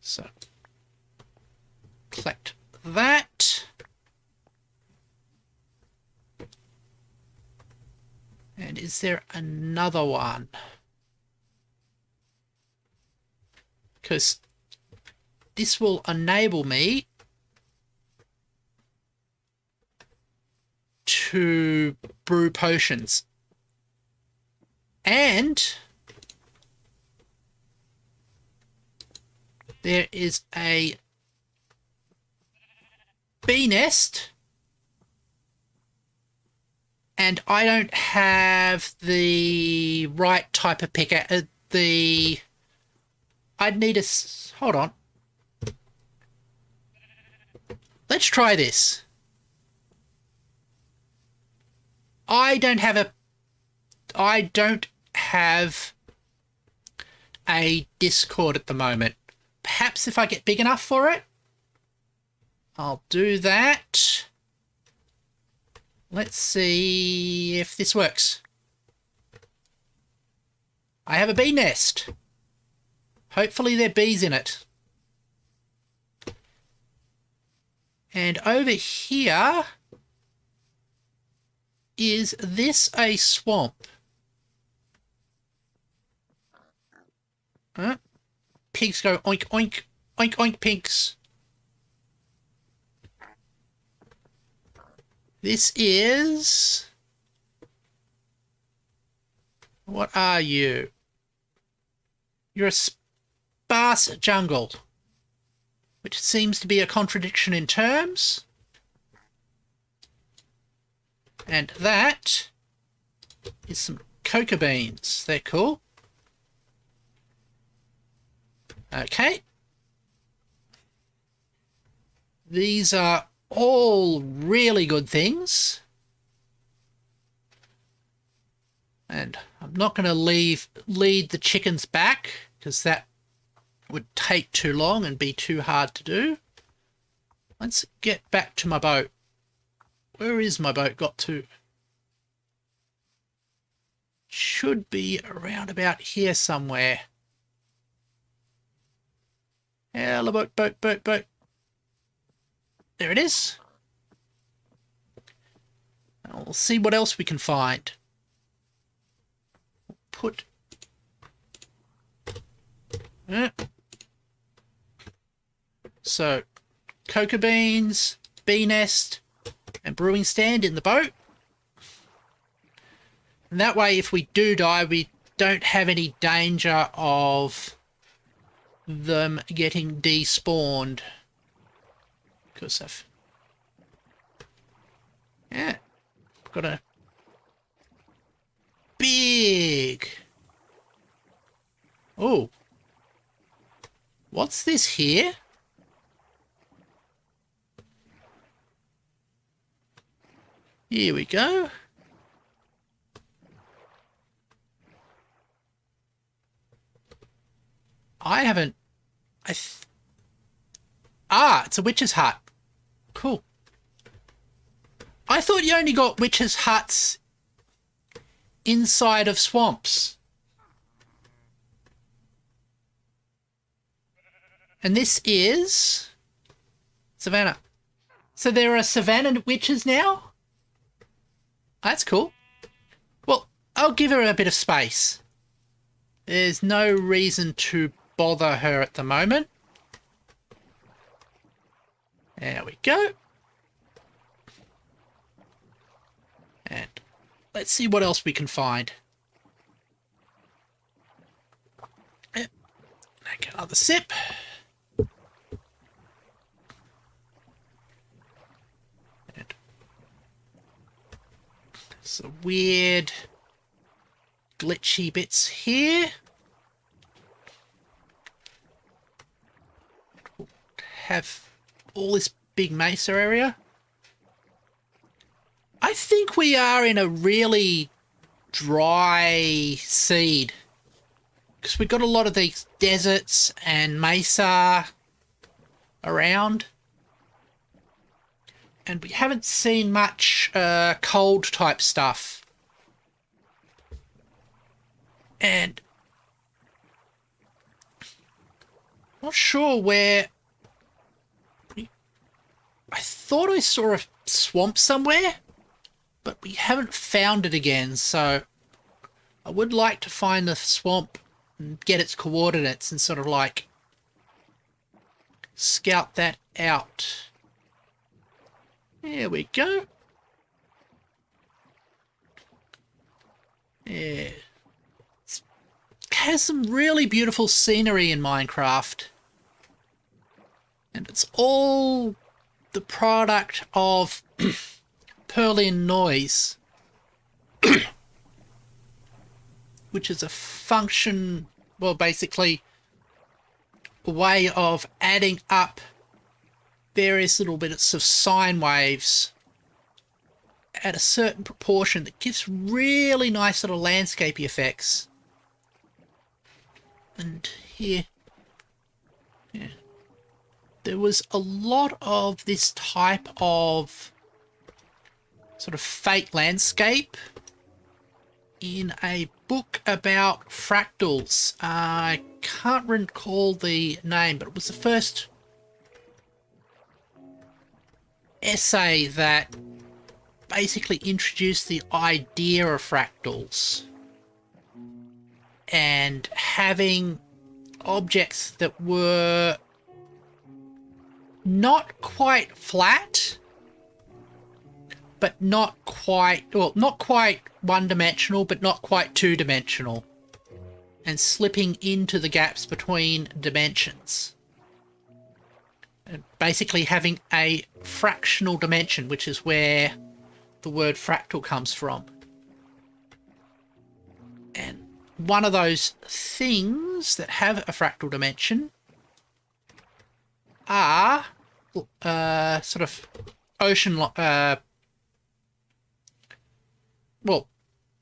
A: So, collect that. And is there another one? Because this will enable me to brew potions. And there is a bee nest, and I don't have the right type of picker. I'd need a... Hold on. Let's try this. I don't have a Discord at the moment. Perhaps if I get big enough for it, I'll do that. Let's see if this works. I have a bee nest. Hopefully there are bees in it. And over here, is this a swamp? Pigs go oink, oink, oink, oink, pigs. This is... What are you? You're a sparse jungle, which seems to be a contradiction in terms. And that is some coca beans. They're cool. Okay. These are all really good things. And I'm not going to lead the chickens back because that would take too long and be too hard to do. Let's get back to my boat. Where is my boat got to? Should be around about here somewhere. Hello, boat, boat, boat, boat. There it is. And we'll see what else we can find. Put... So, cocoa beans, bee nest, and brewing stand in the boat. And that way, if we do die, we don't have any danger of them getting despawned. Because I've... Yeah. Got a big... Oh. What's this here? Here we go. I haven't... it's a witch's hut. Cool. I thought you only got witches' huts inside of swamps. And this is... Savannah. So there are Savannah witches now? That's cool. Well, I'll give her a bit of space. There's no reason to bother her at the moment. There we go. And let's see what else we can find. Yep. Take another sip. And some weird glitchy bits here. We'll have all this big mesa area. I think we are in a really dry seed because we've got a lot of these deserts and mesa around, and we haven't seen much cold type stuff. And not sure where... I thought I saw a swamp somewhere, but we haven't found it again, so I would like to find the swamp and get its coordinates and sort of like scout that out. There we go. Yeah. It has some really beautiful scenery in Minecraft. And it's all the product of 𝕊𝔸℉𝔻ℝ𝔸 which is a function, well, basically a way of adding up various little bits of sine waves at a certain proportion that gives really nice little landscapey effects. And here, yeah, there was a lot of this type of sort of fake landscape in a book about fractals. I can't recall the name, but it was the first essay that basically introduced the idea of fractals and having objects that were not quite flat, but not quite, well, not quite one-dimensional, but not quite two-dimensional, and slipping into the gaps between dimensions. And basically having a fractional dimension, which is where the word fractal comes from. And one of those things that have a fractal dimension are sort of ocean, well,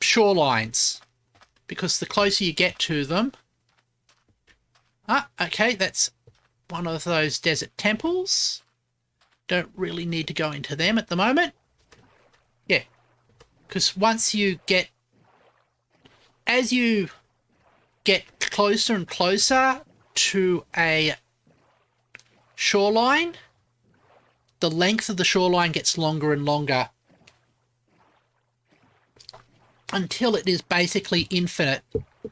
A: shorelines, because the closer you get to them... okay, that's one of those desert temples. Don't really need to go into them at the moment. Yeah, because once you get... as you get closer and closer to a shoreline, the length of the shoreline gets longer and longer until it is basically infinite.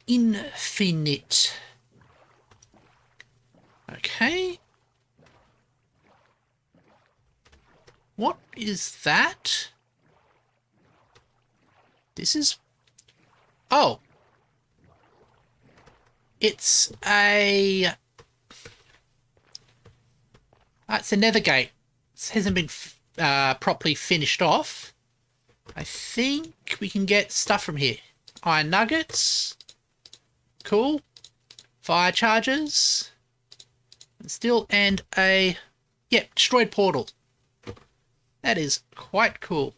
A: Infinite. Okay. What is that? This is... oh. It's a... it's a nether gate. It hasn't been properly finished off. I think we can get stuff from here. Iron nuggets. Cool. Fire charges. And steel, and a... yep, destroyed portal. That is quite cool.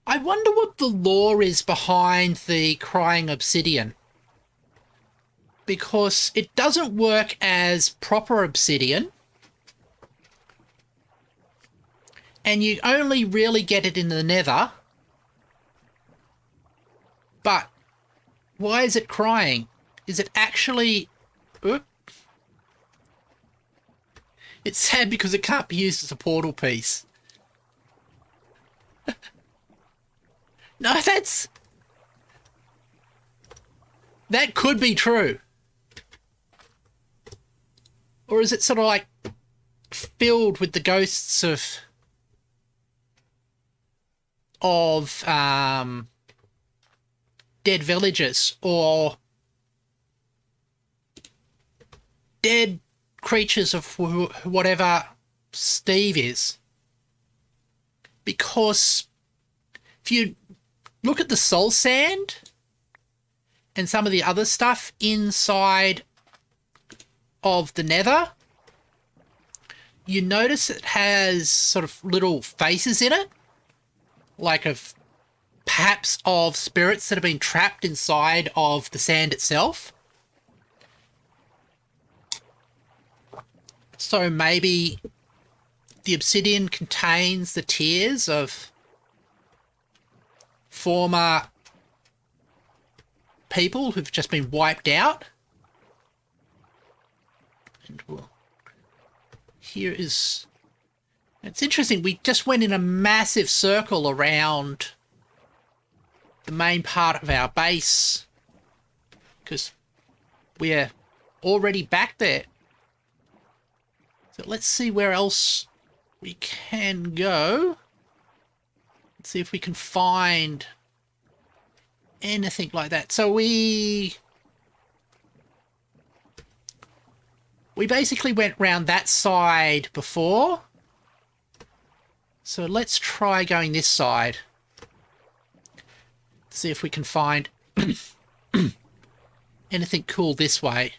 A: I wonder what the lore is behind the crying obsidian. Because it doesn't work as proper obsidian. And you only really get it in the nether. But why is it crying? Is it actually... oop. It's sad because it can't be used as a portal piece. No, that's... that could be true. Or is it sort of like filled with the ghosts of dead villagers or dead creatures of whatever Steve is? Because if you look at the soul sand and some of the other stuff inside of the nether, you notice it has sort of little faces in it, like of perhaps of spirits that have been trapped inside of the sand itself. So maybe the obsidian contains the tears of former people who've just been wiped out. And well, here is... it's interesting, we just went in a massive circle around the main part of our base because we're already back there. So let's see where else we can go. Let's see if we can find anything like that. So we basically went round that side before. So let's try going this side. See if we can find anything cool this way.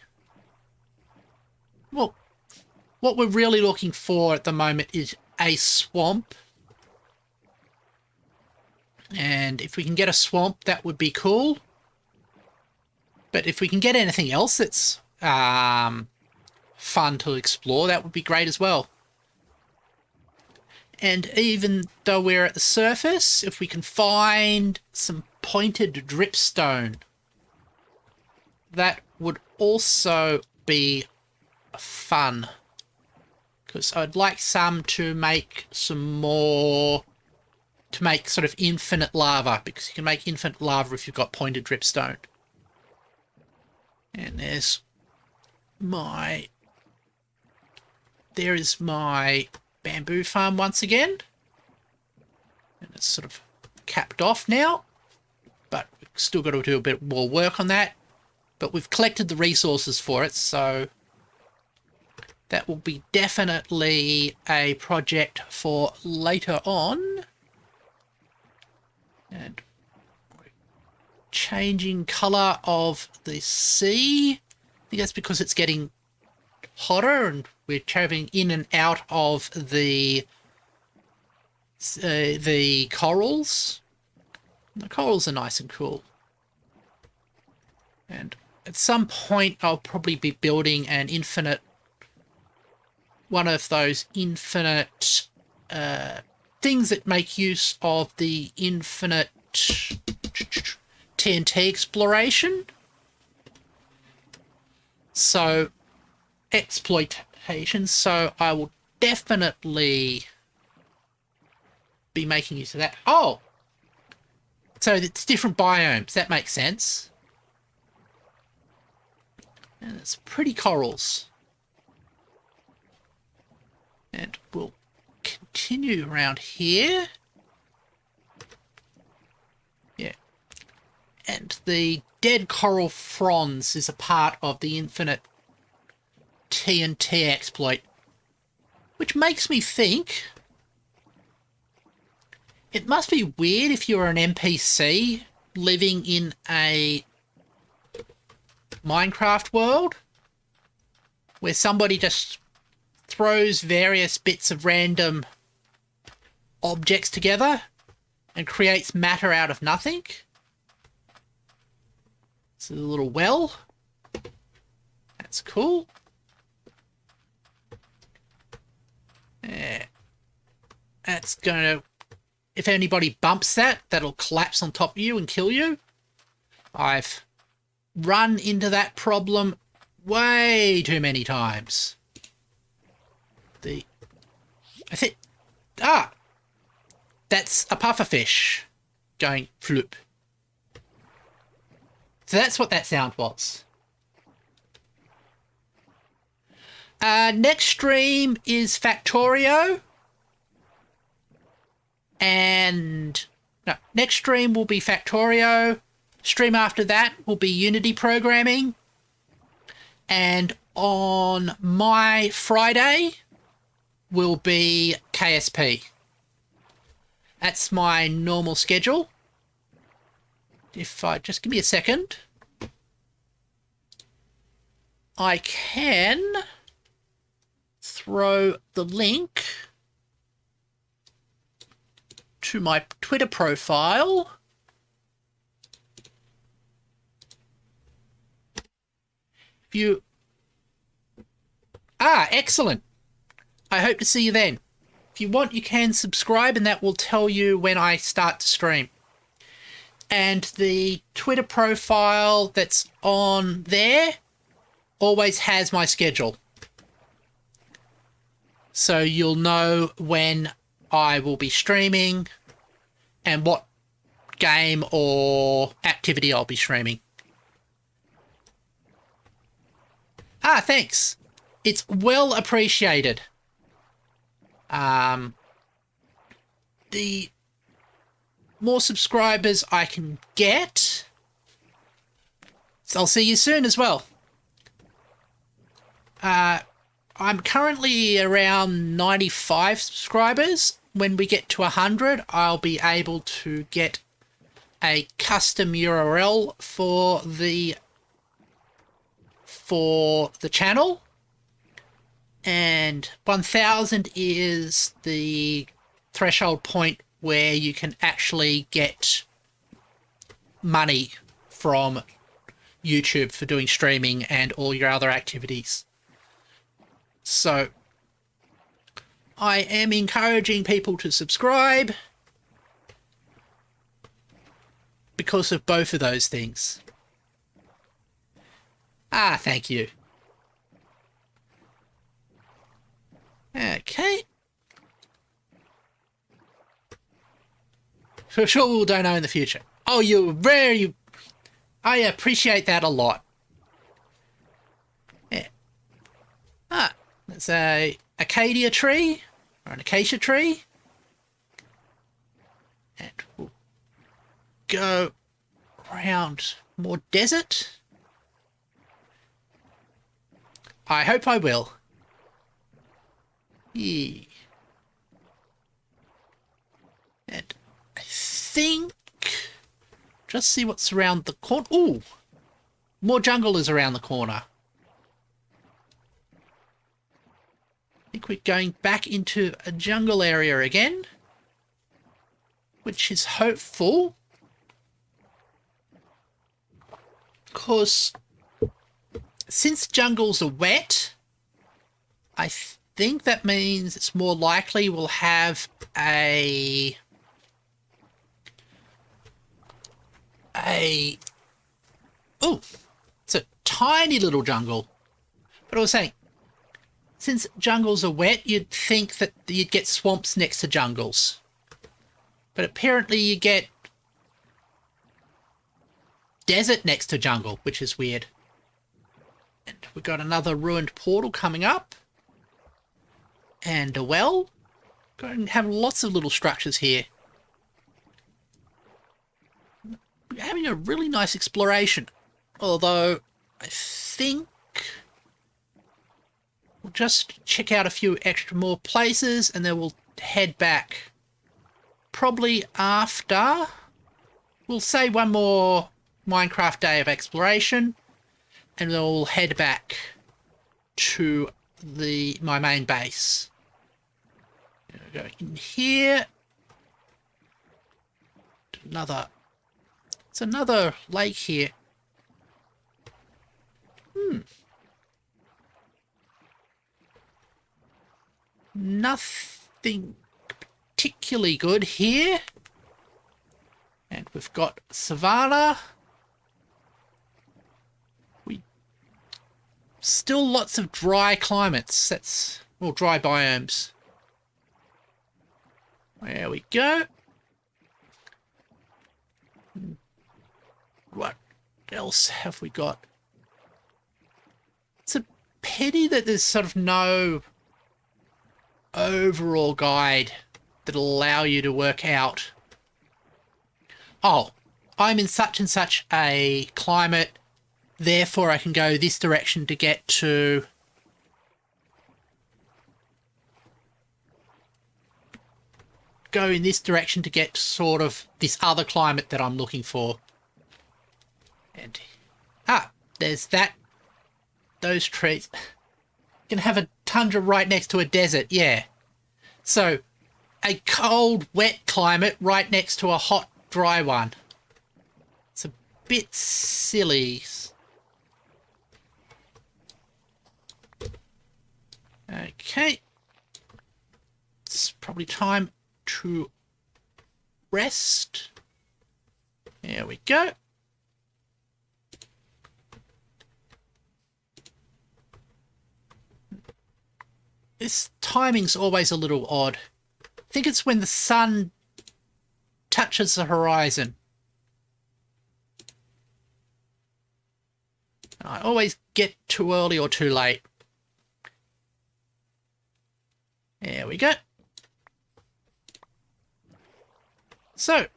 A: Well, what we're really looking for at the moment is a swamp. And if we can get a swamp, that would be cool. But if we can get anything else that's fun to explore, that would be great as well. And even though we're at the surface, if we can find some pointed dripstone, that would also be fun. Because I'd like some to make some more... to make sort of infinite lava, because you can make infinite lava if you've got pointed dripstone. And there's my... there is my bamboo farm once again. And it's sort of capped off now, but we've still got to do a bit more work on that. But we've collected the resources for it, so that will be definitely a project for later on. And changing colour of the sea. I think that's because it's getting hotter and we're traveling in and out of the corals. The corals are nice and cool. And at some point, I'll probably be building an infinite, one of those infinite things that make use of the infinite TNT exploration. So, exploitation. So I will definitely be making use of that. Oh! So it's different biomes. That makes sense. And it's pretty corals. And we'll continue around here. Yeah. And the dead coral fronds is a part of the infinite TNT exploit. Which makes me think it must be weird if you're an NPC living in a Minecraft world where somebody just throws various bits of random objects together and creates matter out of nothing. It's a little well. That's cool. Yeah. That's going to... If anybody bumps that, that'll collapse on top of you and kill you. I've run into that problem way too many times. That's a pufferfish going floop. So that's what that sound was. Next stream is Factorio. And no, next stream will be Factorio. Stream after that will be Unity programming. And on my Friday will be KSP. That's my normal schedule. If I just give me a second, I can throw the link to my Twitter profile. If you... excellent. I hope to see you then. If you want, you can subscribe and that will tell you when I start to stream. And the Twitter profile that's on there always has my schedule. So you'll know when I will be streaming and what game or activity I'll be streaming. Thanks. It's well appreciated. The more subscribers I can get, so I'll see you soon as well. I'm currently around 95 subscribers. When we get to 100, I'll be able to get a custom URL for the channel. And 1000 is the threshold point where you can actually get money from YouTube for doing streaming and all your other activities. So I am encouraging people to subscribe because of both of those things. Thank you. Okay. For sure we'll don't know in the future. Oh, you're very... I appreciate that a lot. Yeah. That's a acacia tree, or an acacia tree. And we'll go around more desert. I hope I will. Yeah. And I think... just see what's around the corner. Ooh! More jungle is around the corner. we're going back into a jungle area again, which is hopeful, because since jungles are wet, I think that means it's more likely we'll have a oh, it's a tiny little jungle. But I was saying, since jungles are wet, you'd think that you'd get swamps next to jungles. But apparently you get desert next to jungle, which is weird. And we've got another ruined portal coming up. And a well. Going to have lots of little structures here. We're having a really nice exploration. Although, I think we'll just check out a few more places and then we'll head back. Probably after, we'll say one more Minecraft day of exploration, and then we'll head back to my main base. Go in here. It's another lake here. Nothing particularly good here. And we've got savanna. Still lots of dry climates. Well, dry biomes. There we go. What else have we got? It's a pity that there's sort of no overall guide that'll allow you to work out, oh, I'm in such and such a climate, therefore I can go this direction to get to sort of this other climate that I'm looking for. And there's those trees. You can have a tundra right next to a desert, yeah. So a cold, wet climate right next to a hot, dry one. It's a bit silly. Okay. It's probably time to rest. There we go. This timing's always a little odd. I think it's when the sun touches the horizon. I always get too early or too late. There we go. So,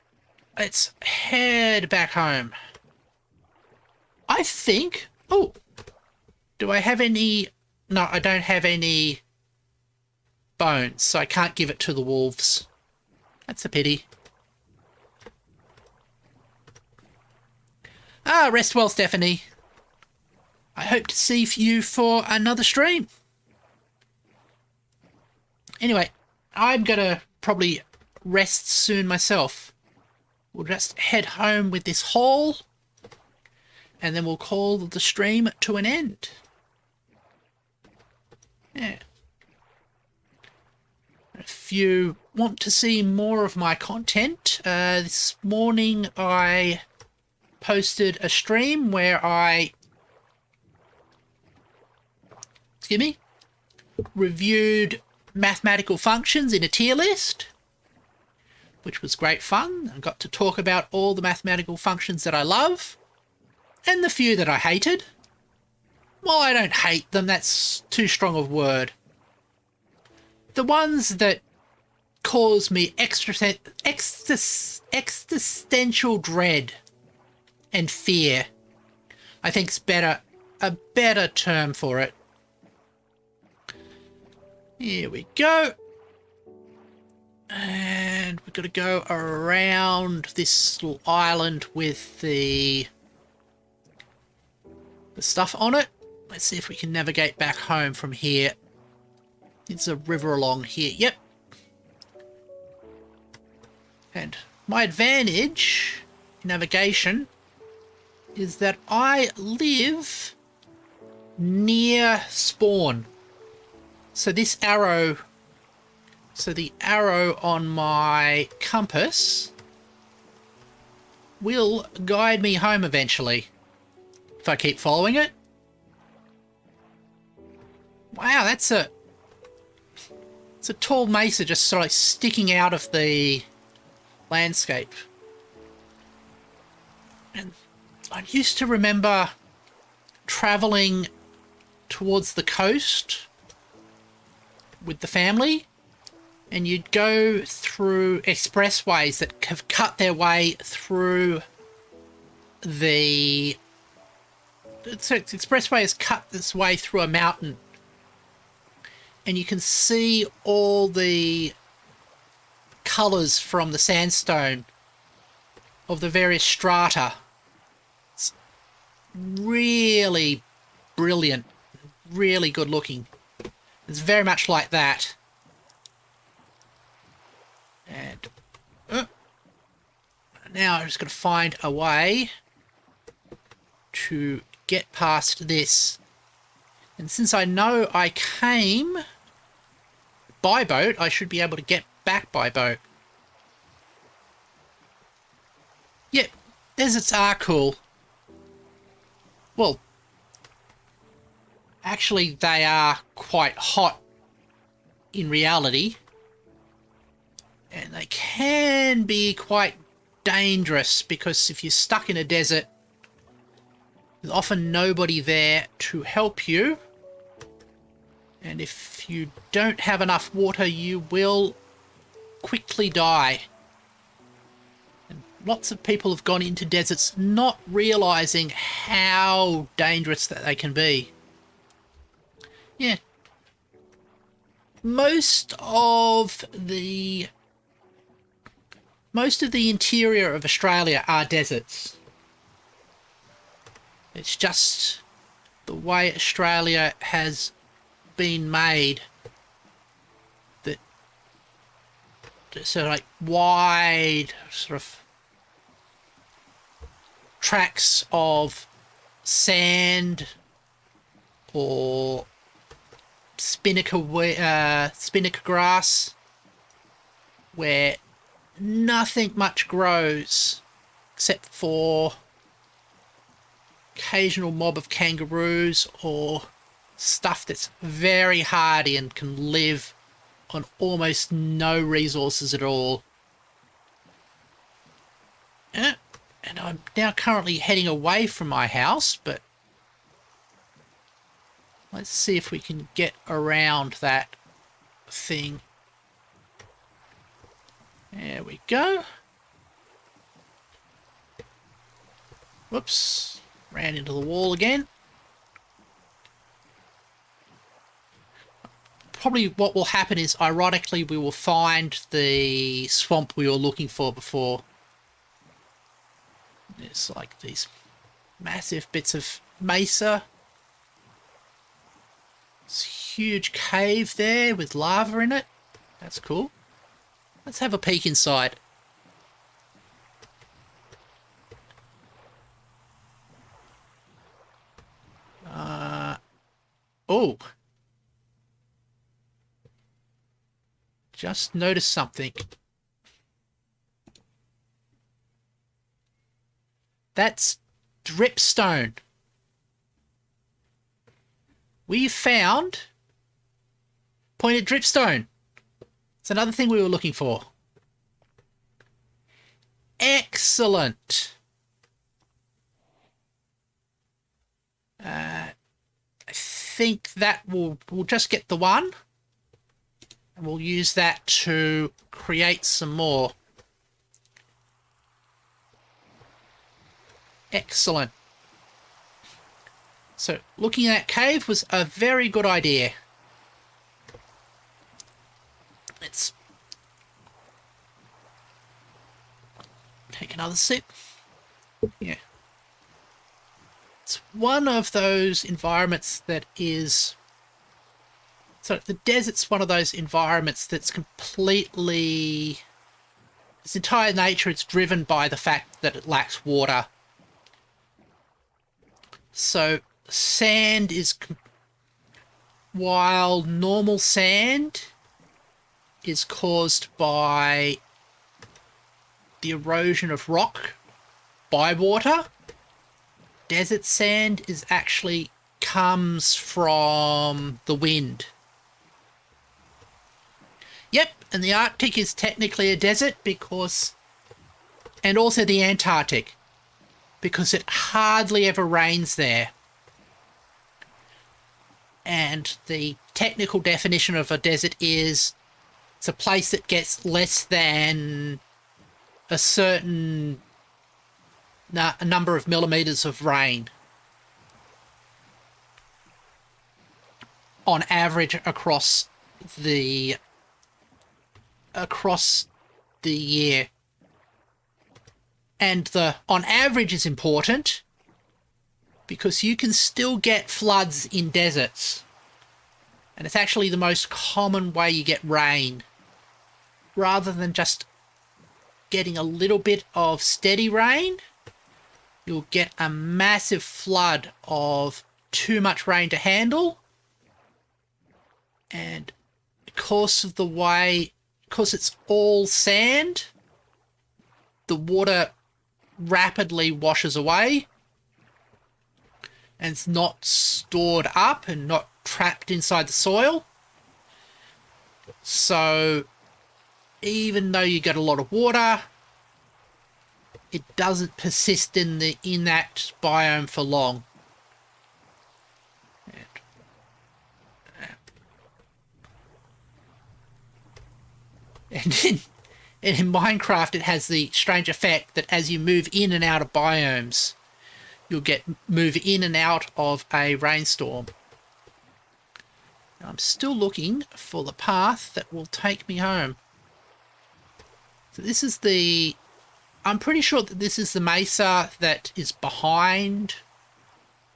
A: let's head back home. I think... Oh! Do I have any... No, I don't have any bones, so I can't give it to the wolves. That's a pity. Rest well, Stephanie. I hope to see you for another stream. Anyway, I'm going to probably rest soon myself. We'll just head home with this haul, and then we'll call the stream to an end. Yeah. If you want to see more of my content, this morning I posted a stream where I reviewed mathematical functions in a tier list, which was great fun. I got to talk about all the mathematical functions that I love and the few that I hated. Well, I don't hate them, that's too strong a word. The ones that cause me existential dread and fear, I think is a better term for it. Here we go. And we've got to go around this little island with the stuff on it. Let's see if we can navigate back home from here. There's a river along here. Yep. And my advantage in navigation is that I live near spawn. So this arrow, the arrow on my compass will guide me home eventually if I keep following it. Wow, it's a tall mesa just sort of sticking out of the landscape. And I used to remember travelling towards the coast with the family, and you'd go through expressways that have cut their way through the... So expressway has cut this way through a mountain, and you can see all the colours from the sandstone of the various strata. It's really brilliant, really good looking. It's very much like that. And now I'm just going to find a way to get past this. And since I know I came by boat, I should be able to get back by boat. Yep, deserts are cool. Well, actually they are quite hot in reality. And they can be quite dangerous because if you're stuck in a desert, there's often nobody there to help you. And if you don't have enough water, you will quickly die. And lots of people have gone into deserts not realizing how dangerous that they can be. Yeah. Most of the interior of Australia are deserts. It's just the way Australia has been made that sort of like wide sort of tracts of sand or spinnaker grass where nothing much grows except for occasional mob of kangaroos or stuff that's very hardy and can live on almost no resources at all. And I'm now currently heading away from my house, but let's see if we can get around that thing. There we go. Whoops. Ran into the wall again. Probably what will happen is, ironically, we will find the swamp we were looking for before. There's like these massive bits of mesa. This huge cave there with lava in it. That's cool. Let's have a peek inside. Oh. Just noticed something. That's dripstone. We found pointed dripstone. It's another thing we were looking for. Excellent. I think that we'll just get the one. And we'll use that to create some more. Excellent. So looking at that cave was a very good idea. Let's take another sip. Yeah. It's one of those environments that is So the desert's one of those environments that's completely... its entire nature is driven by the fact that it lacks water. So sand is... while normal sand is caused by the erosion of rock by water, desert sand is actually comes from the wind. Yep, and the Arctic is technically a desert because... and also the Antarctic, because it hardly ever rains there. And the technical definition of a desert is it's a place that gets less than a certain number of millimeters of rain on average across the year. And the on average is important because you can still get floods in deserts, and it's actually the most common way you get rain, rather than just getting a little bit of steady rain. You'll get a massive flood of too much rain to handle, and because of the way, because it's all sand, the water rapidly washes away and it's not stored up and not trapped inside the soil. So even though you get a lot of water, it doesn't persist in that biome for long. And in Minecraft, it has the strange effect that as you move in and out of biomes, you'll move in and out of a rainstorm. I'm still looking for the path that will take me home. So this is the... I'm pretty sure that this is the mesa that is behind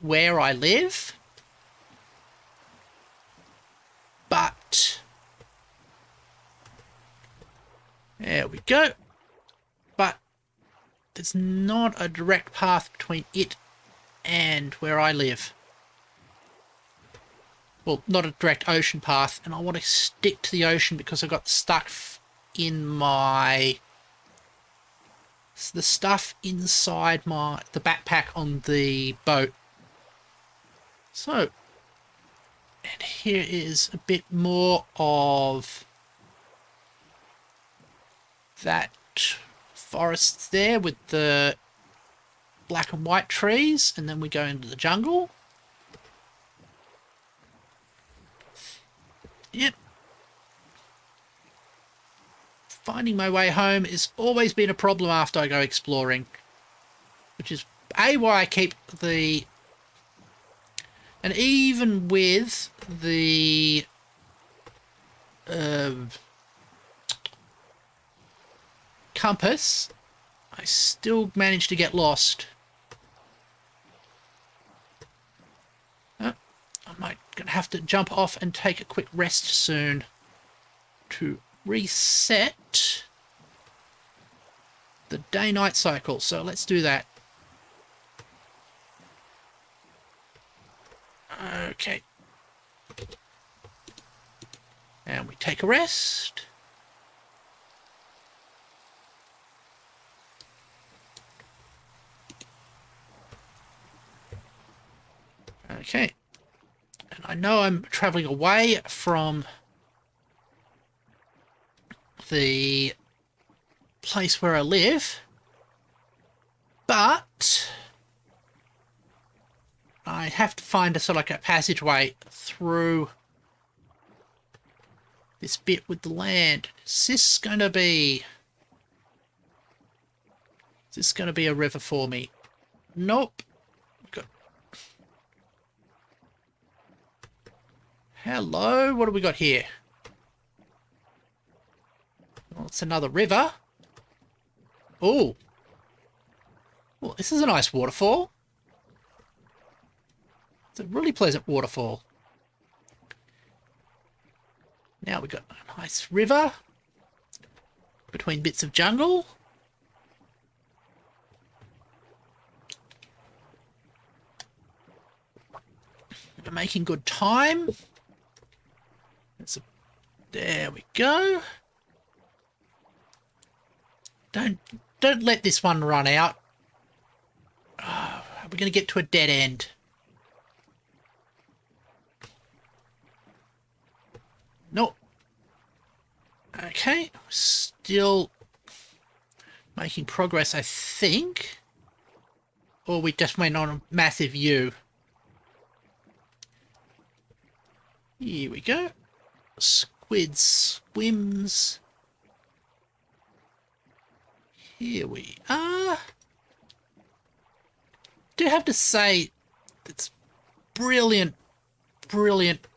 A: where I live. But... there we go. But there's not a direct path between it and where I live. Well, not a direct ocean path, and I want to stick to the ocean because I got stuck in my... the stuff inside the backpack on the boat. So, and here is a bit more of that forest there with the black and white trees, and then we go into the jungle. Yep. Finding my way home has always been a problem after I go exploring, which is why I keep the... and even with the compass, I still manage to get lost. Oh, I might gonna have to jump off and take a quick rest soon to reset the day-night cycle. So let's do that. Okay. And we take a rest. Okay. And I know I'm traveling away from the place where I live, but I have to find a sort of like a passageway through this bit with the land. Is this going to be a river for me? Nope. Hello, what do we got here? Well, it's another river. Oh. Well, this is a nice waterfall. It's a really pleasant waterfall. Now we've got a nice river between bits of jungle. We're making good time. There we go. Don't let this one run out. Oh, we're going to get to a dead end. Nope. Okay, still making progress, I think. Or we just went on a massive U. Here we go. Squid swims. Here we are. Do have to say, it's brilliant, brilliant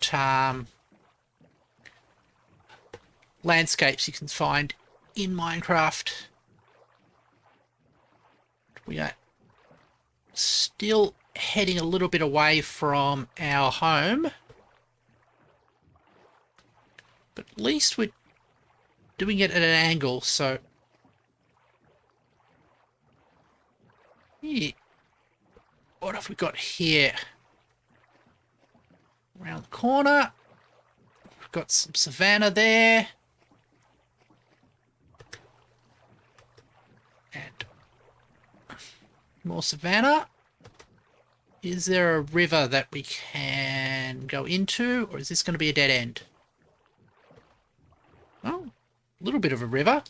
A: landscapes you can find in Minecraft. We are still heading a little bit away from our home, but at least we're doing it at an angle, so yeah. What have we got here? Around the corner, we've got some savanna there. And more savanna. Is there a river that we can go into, or is this going to be a dead end? Oh, a little bit of a river.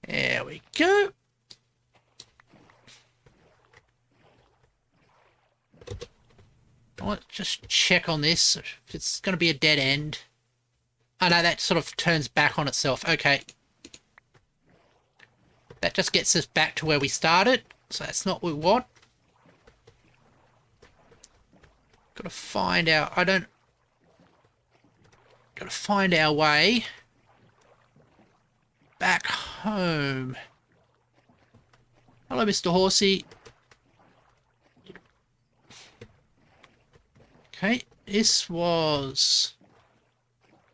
A: There we go. I want to just check on this, if it's going to be a dead end. Oh no, that sort of turns back on itself. Okay. That just gets us back to where we started, so that's not what we want. Gotta find our... Gotta find our way back home. Hello, Mr. Horsey. Okay, this was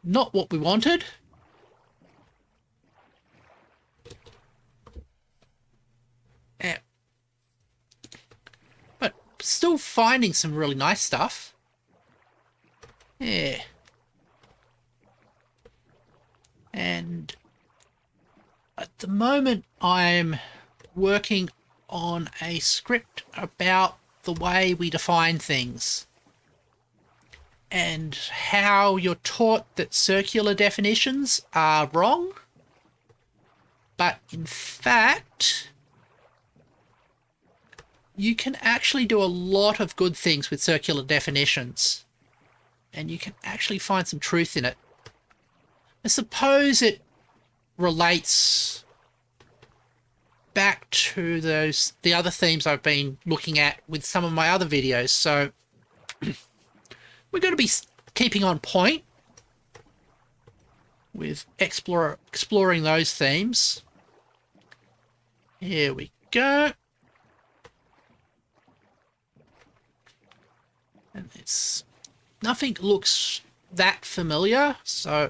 A: not what we wanted. Yeah. But still finding some really nice stuff. Yeah. And at the moment I'm working on a script about the way we define things. And how you're taught that circular definitions are wrong. But in fact, you can actually do a lot of good things with circular definitions. And you can actually find some truth in it. I suppose it relates back to the other themes I've been looking at with some of my other videos. So we're going to be keeping on point with exploring those themes. Here we go. And nothing looks that familiar, so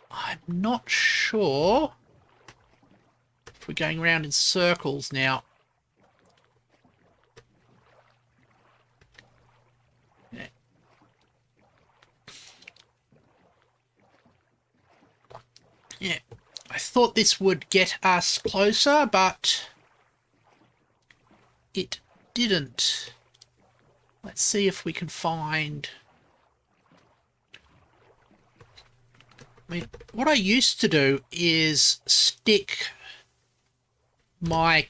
A: I'm not sure if we're going around in circles now. Yeah, I thought this would get us closer, but it didn't. Let's see if we can find... I mean, what I used to do is stick the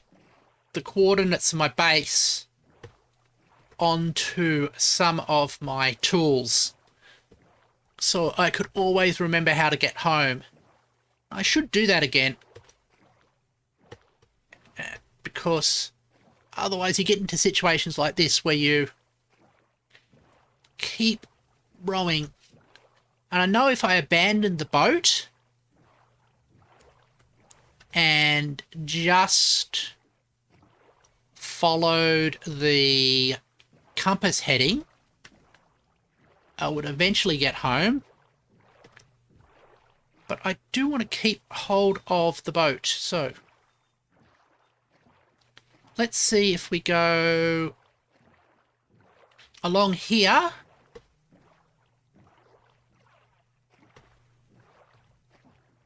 A: coordinates of my base onto some of my tools, so I could always remember how to get home. I should do that again, because otherwise you get into situations like this where you keep rowing. And I know if I abandoned the boat and just followed the compass heading, I would eventually get home. But I do want to keep hold of the boat, so let's see if we go along here.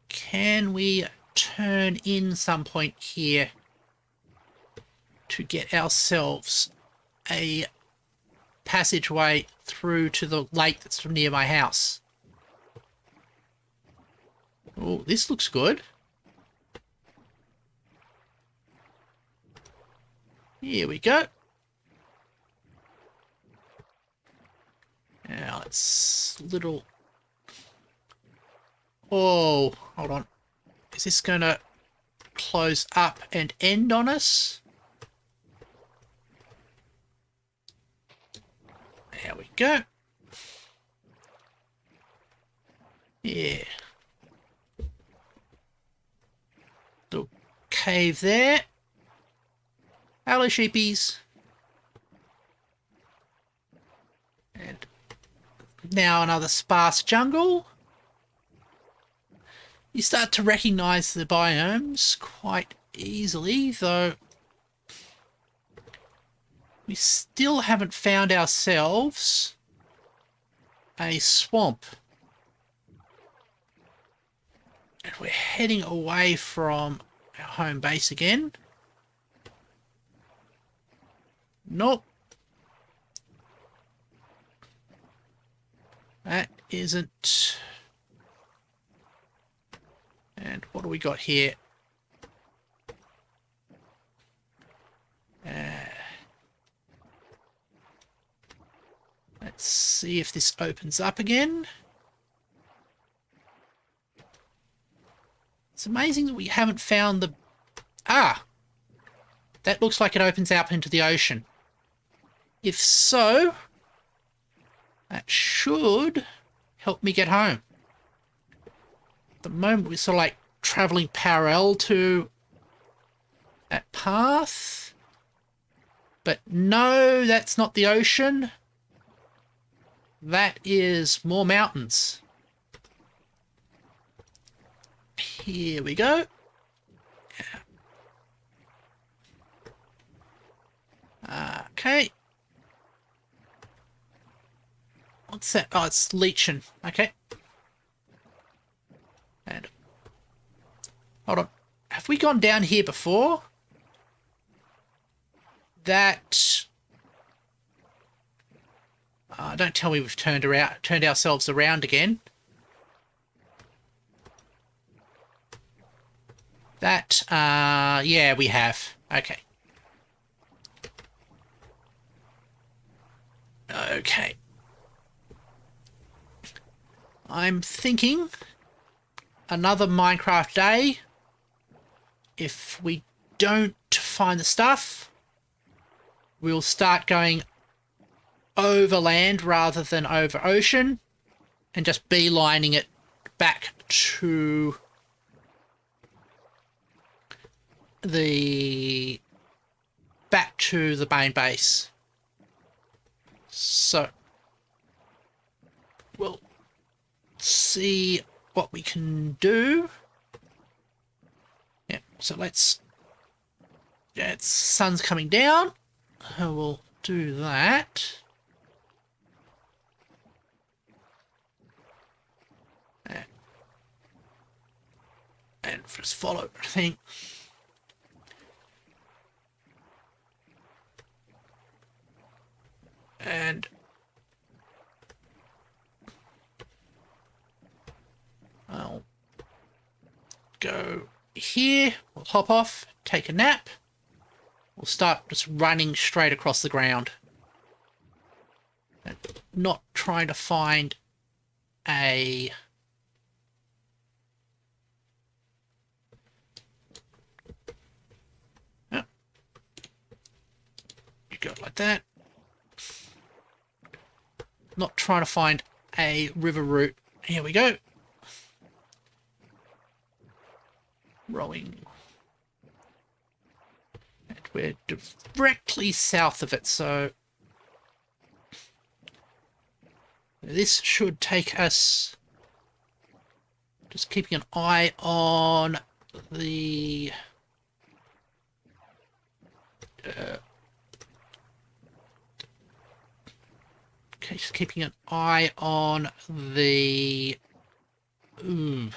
A: Can we turn in some point here to get ourselves a passageway through to the lake that's near my house? Oh, this looks good. Here we go. Now it's little... Oh, hold on. Is this going to close up and end on us? There we go. Yeah. Little cave there. Hello, sheepies. And now another sparse jungle. You start to recognise the biomes quite easily, though we still haven't found ourselves a swamp. And we're heading away from our home base again. Nope. That isn't... And what do we got here? Let's see if this opens up again. It's amazing that we haven't found the... Ah! That looks like it opens out into the ocean. If so, that should help me get home. At the moment, we're sort of like travelling parallel to that path. But no, that's not the ocean. That is more mountains. Here we go. Okay. What's that? Oh, it's 𝕊𝔸ℕ𝔻ℝ𝔸. Okay. And hold on. Have we gone down here before? That... don't tell me we've turned ourselves around again. That, yeah, we have. Okay. Okay. I'm thinking another Minecraft day. If we don't find the stuff, we'll start going over land rather than over ocean and just beelining it back to the main base. So we'll see what we can do. Yeah, so let's... Yeah, the sun's coming down. We'll do that. And just follow everything. And I'll go here. We'll hop off, take a nap. We'll start just running straight across the ground. And not trying to find a... Oh. You go like that. Not trying to find a river route. Here we go. Rowing. And We're directly south of it, so this should take us... Just keeping an eye on the... okay, just keeping an eye on the... what do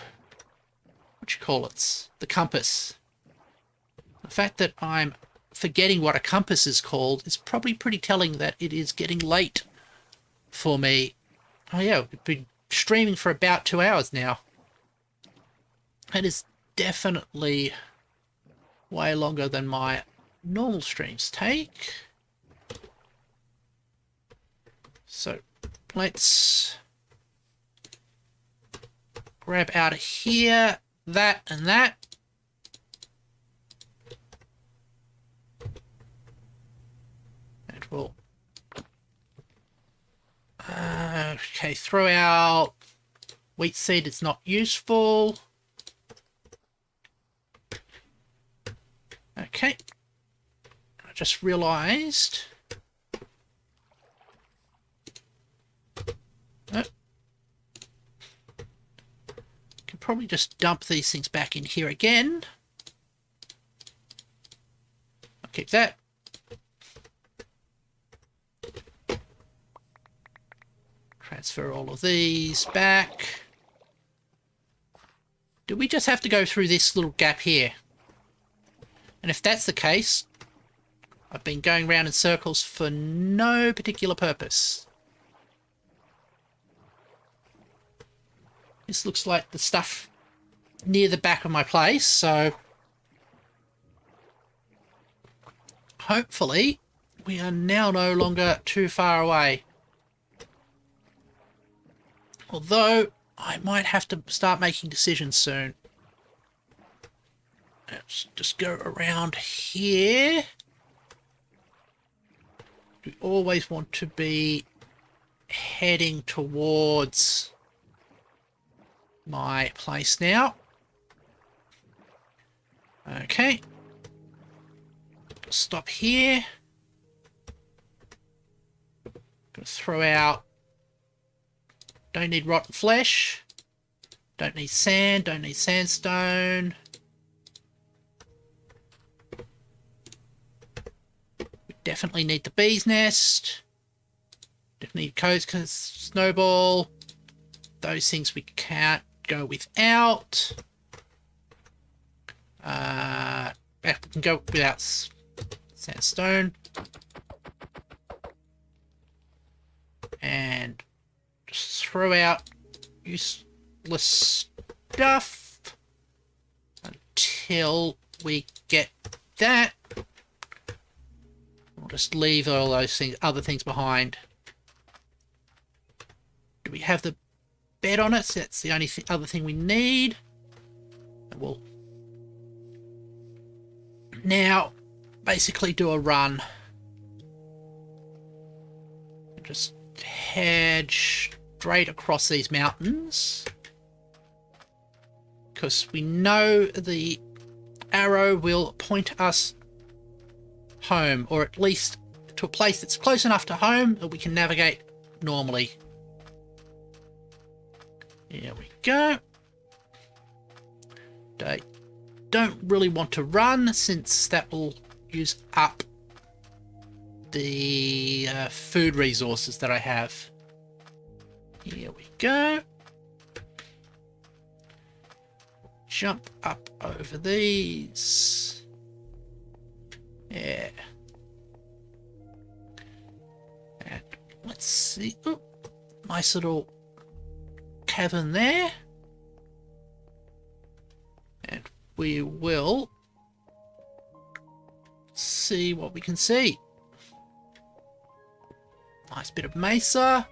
A: you call it? The compass. The fact that I'm forgetting what a compass is called is probably pretty telling that it is getting late for me. Oh yeah, we've been streaming for about 2 hours now. That is definitely way longer than my normal streams take. So let's grab out of here that and that. And we'll okay, throw out wheat seed. It's not useful. Okay, I just realised. Oh. Can probably just dump these things back in here again. I'll keep that. Transfer all of these back. Do we just have to go through this little gap here? And if that's the case, I've been going round in circles for no particular purpose. This looks like the stuff near the back of my place, so hopefully we are now no longer too far away. Although I might have to start making decisions soon. Let's just go around here. We always want to be heading towards my place now. Okay. Stop here. Gonna throw out. Don't need rotten flesh. Don't need sand. Don't need sandstone. Definitely need the bee's nest. Definitely need coast snowball. Those things we can't go without. We can go without sandstone. And just throw out useless stuff until we get that. We'll just leave all those things, other things behind. Do we have the bed on it? So that's the only other thing we need. And we'll now basically do a run. Just head straight across these mountains. Because we know the arrow will point us home, or at least to a place that's close enough to home that we can navigate normally. Here we go. I don't really want to run since that will use up the food resources that I have. Here we go. Jump up over these. Yeah. And let's see. Oh, nice little cavern there. And we will see what we can see. Nice bit of mesa.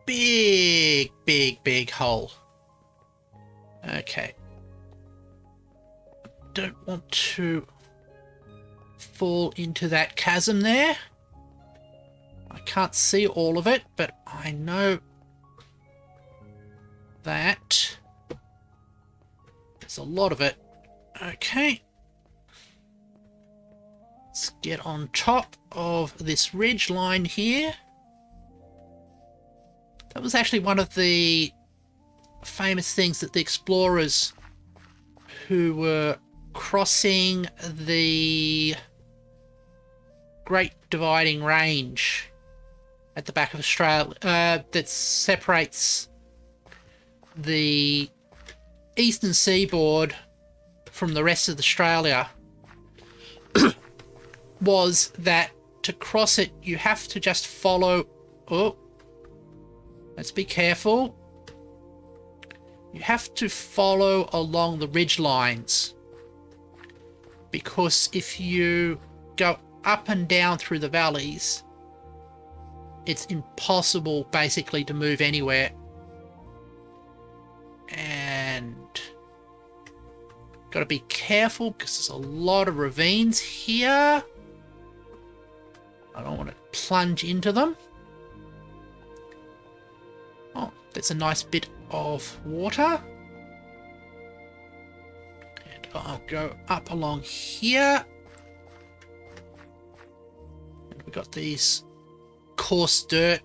A: Big, big, big hole. Okay. Don't want to fall into that chasm there. I can't see all of it, but I know that there's a lot of it Okay. Let's get on top of this ridge line here. That was actually one of the famous things that the explorers who were crossing the Great Dividing Range at the back of Australia, that separates the eastern seaboard from the rest of Australia, was that to cross it you have to just follow... Oh, let's be careful. You have to follow along the ridge lines, because if you go up and down through the valleys, it's impossible basically to move anywhere. And got to be careful because there's a lot of ravines here. I don't want to plunge into them. Oh, that's a nice bit of water. And I'll go up along here. And we've got these coarse dirt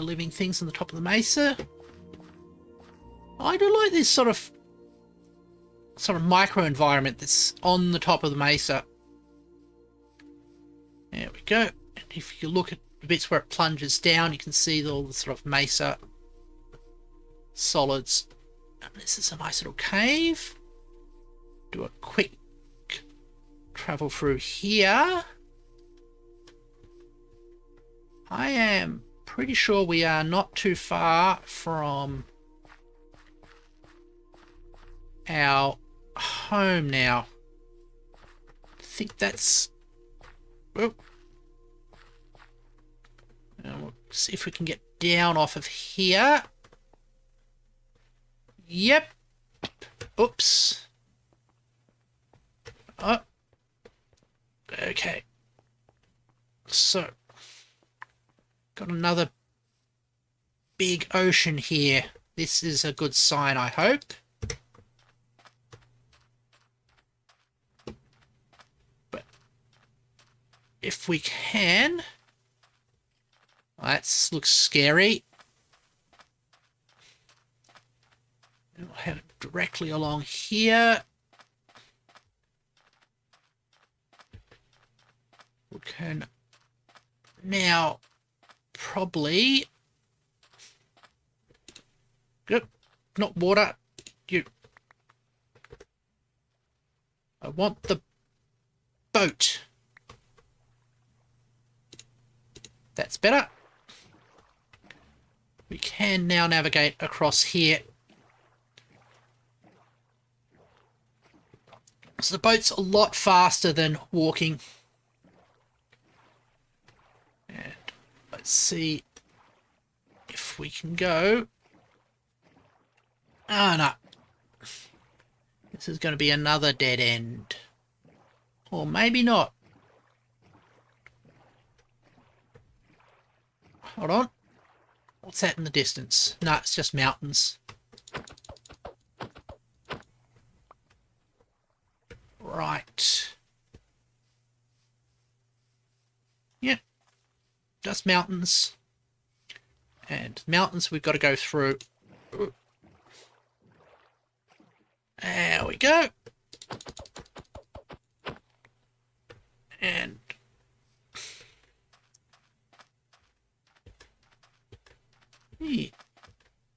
A: living things on the top of the mesa. I do like this sort of micro environment that's on the top of the mesa. There we go. And if you look at the bits where it plunges down, you can see all the sort of mesa solids. And this is a nice little cave. Do a quick travel through here. I am pretty sure we are not too far from our home now. I think that's... Oh. And we'll see if we can get down off of here. Yep. Oops. Oh. Okay. So, got another big ocean here. This is a good sign, I hope. But if we can... That looks scary. We'll head directly along here. We can now probably... Yep, not water. You. I want the boat. That's better. We can now navigate across here. So the boat's a lot faster than walking. And let's see if we can go. Ah, no. This is going to be another dead end. Or maybe not. Hold on. What's that in the distance? No, it's just mountains. Right. Yep. Just mountains. And mountains we've got to go through. There we go. And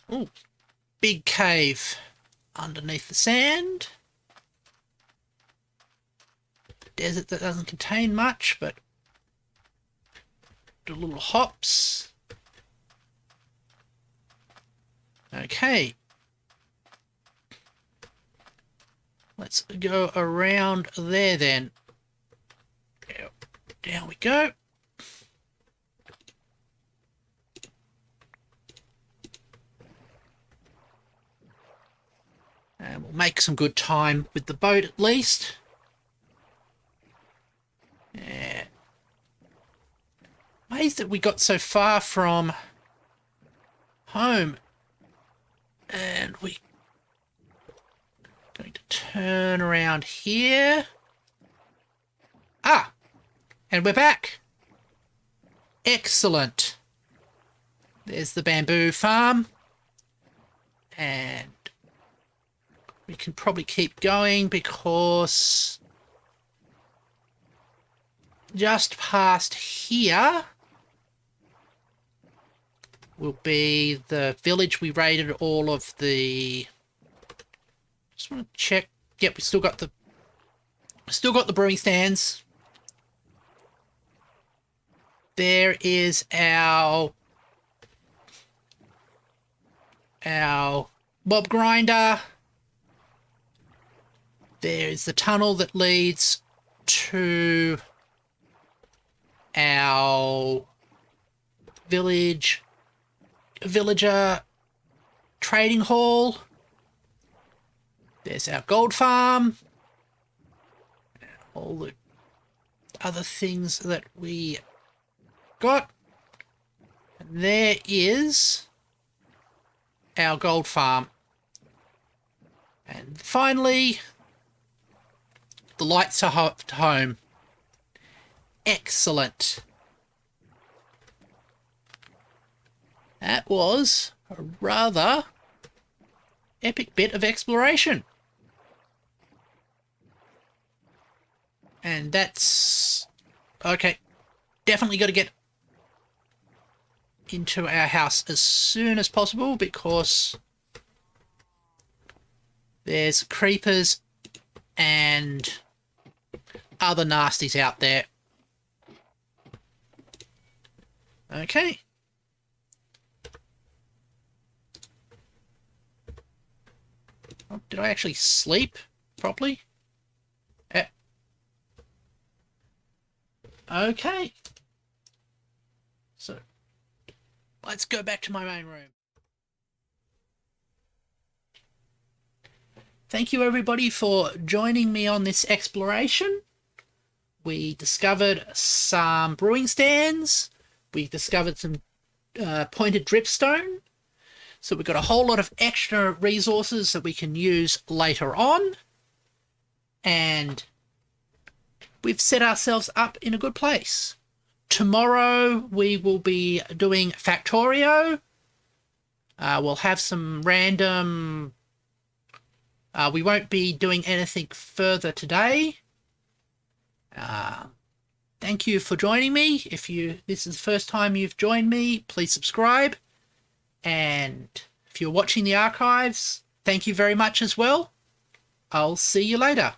A: oh, big cave underneath the sand. Desert that doesn't contain much, but do little hops. Okay. Let's go around there then. Down we go. And we'll make some good time with the boat at least. Yeah. Amazed that we got so far from home. And we going to turn around here. Ah! And we're back. Excellent. There's the bamboo farm. And we can probably keep going because just past here will be the village we raided all of the... Just want to check. Yep, we still got the brewing stands. There is our mob grinder. There's the tunnel that leads to our villager trading hall. There's our gold farm. All the other things that we got. And there is our gold farm. And finally, the lights are home. Excellent. That was a rather epic bit of exploration. And that's... Okay. Definitely got to get into our house as soon as possible because there's creepers and other nasties out there. Okay. Oh, did I actually sleep properly? Okay. So, let's go back to my main room. Thank you everybody for joining me on this exploration. We discovered some brewing stands. We discovered some pointed dripstone. So we've got a whole lot of extra resources that we can use later on. And we've set ourselves up in a good place. Tomorrow we will be doing Factorio. We'll have some random... we won't be doing anything further today. Thank you for joining me. If this is the first time you've joined me, please subscribe. And if you're watching the archives, thank you very much as well. I'll see you later.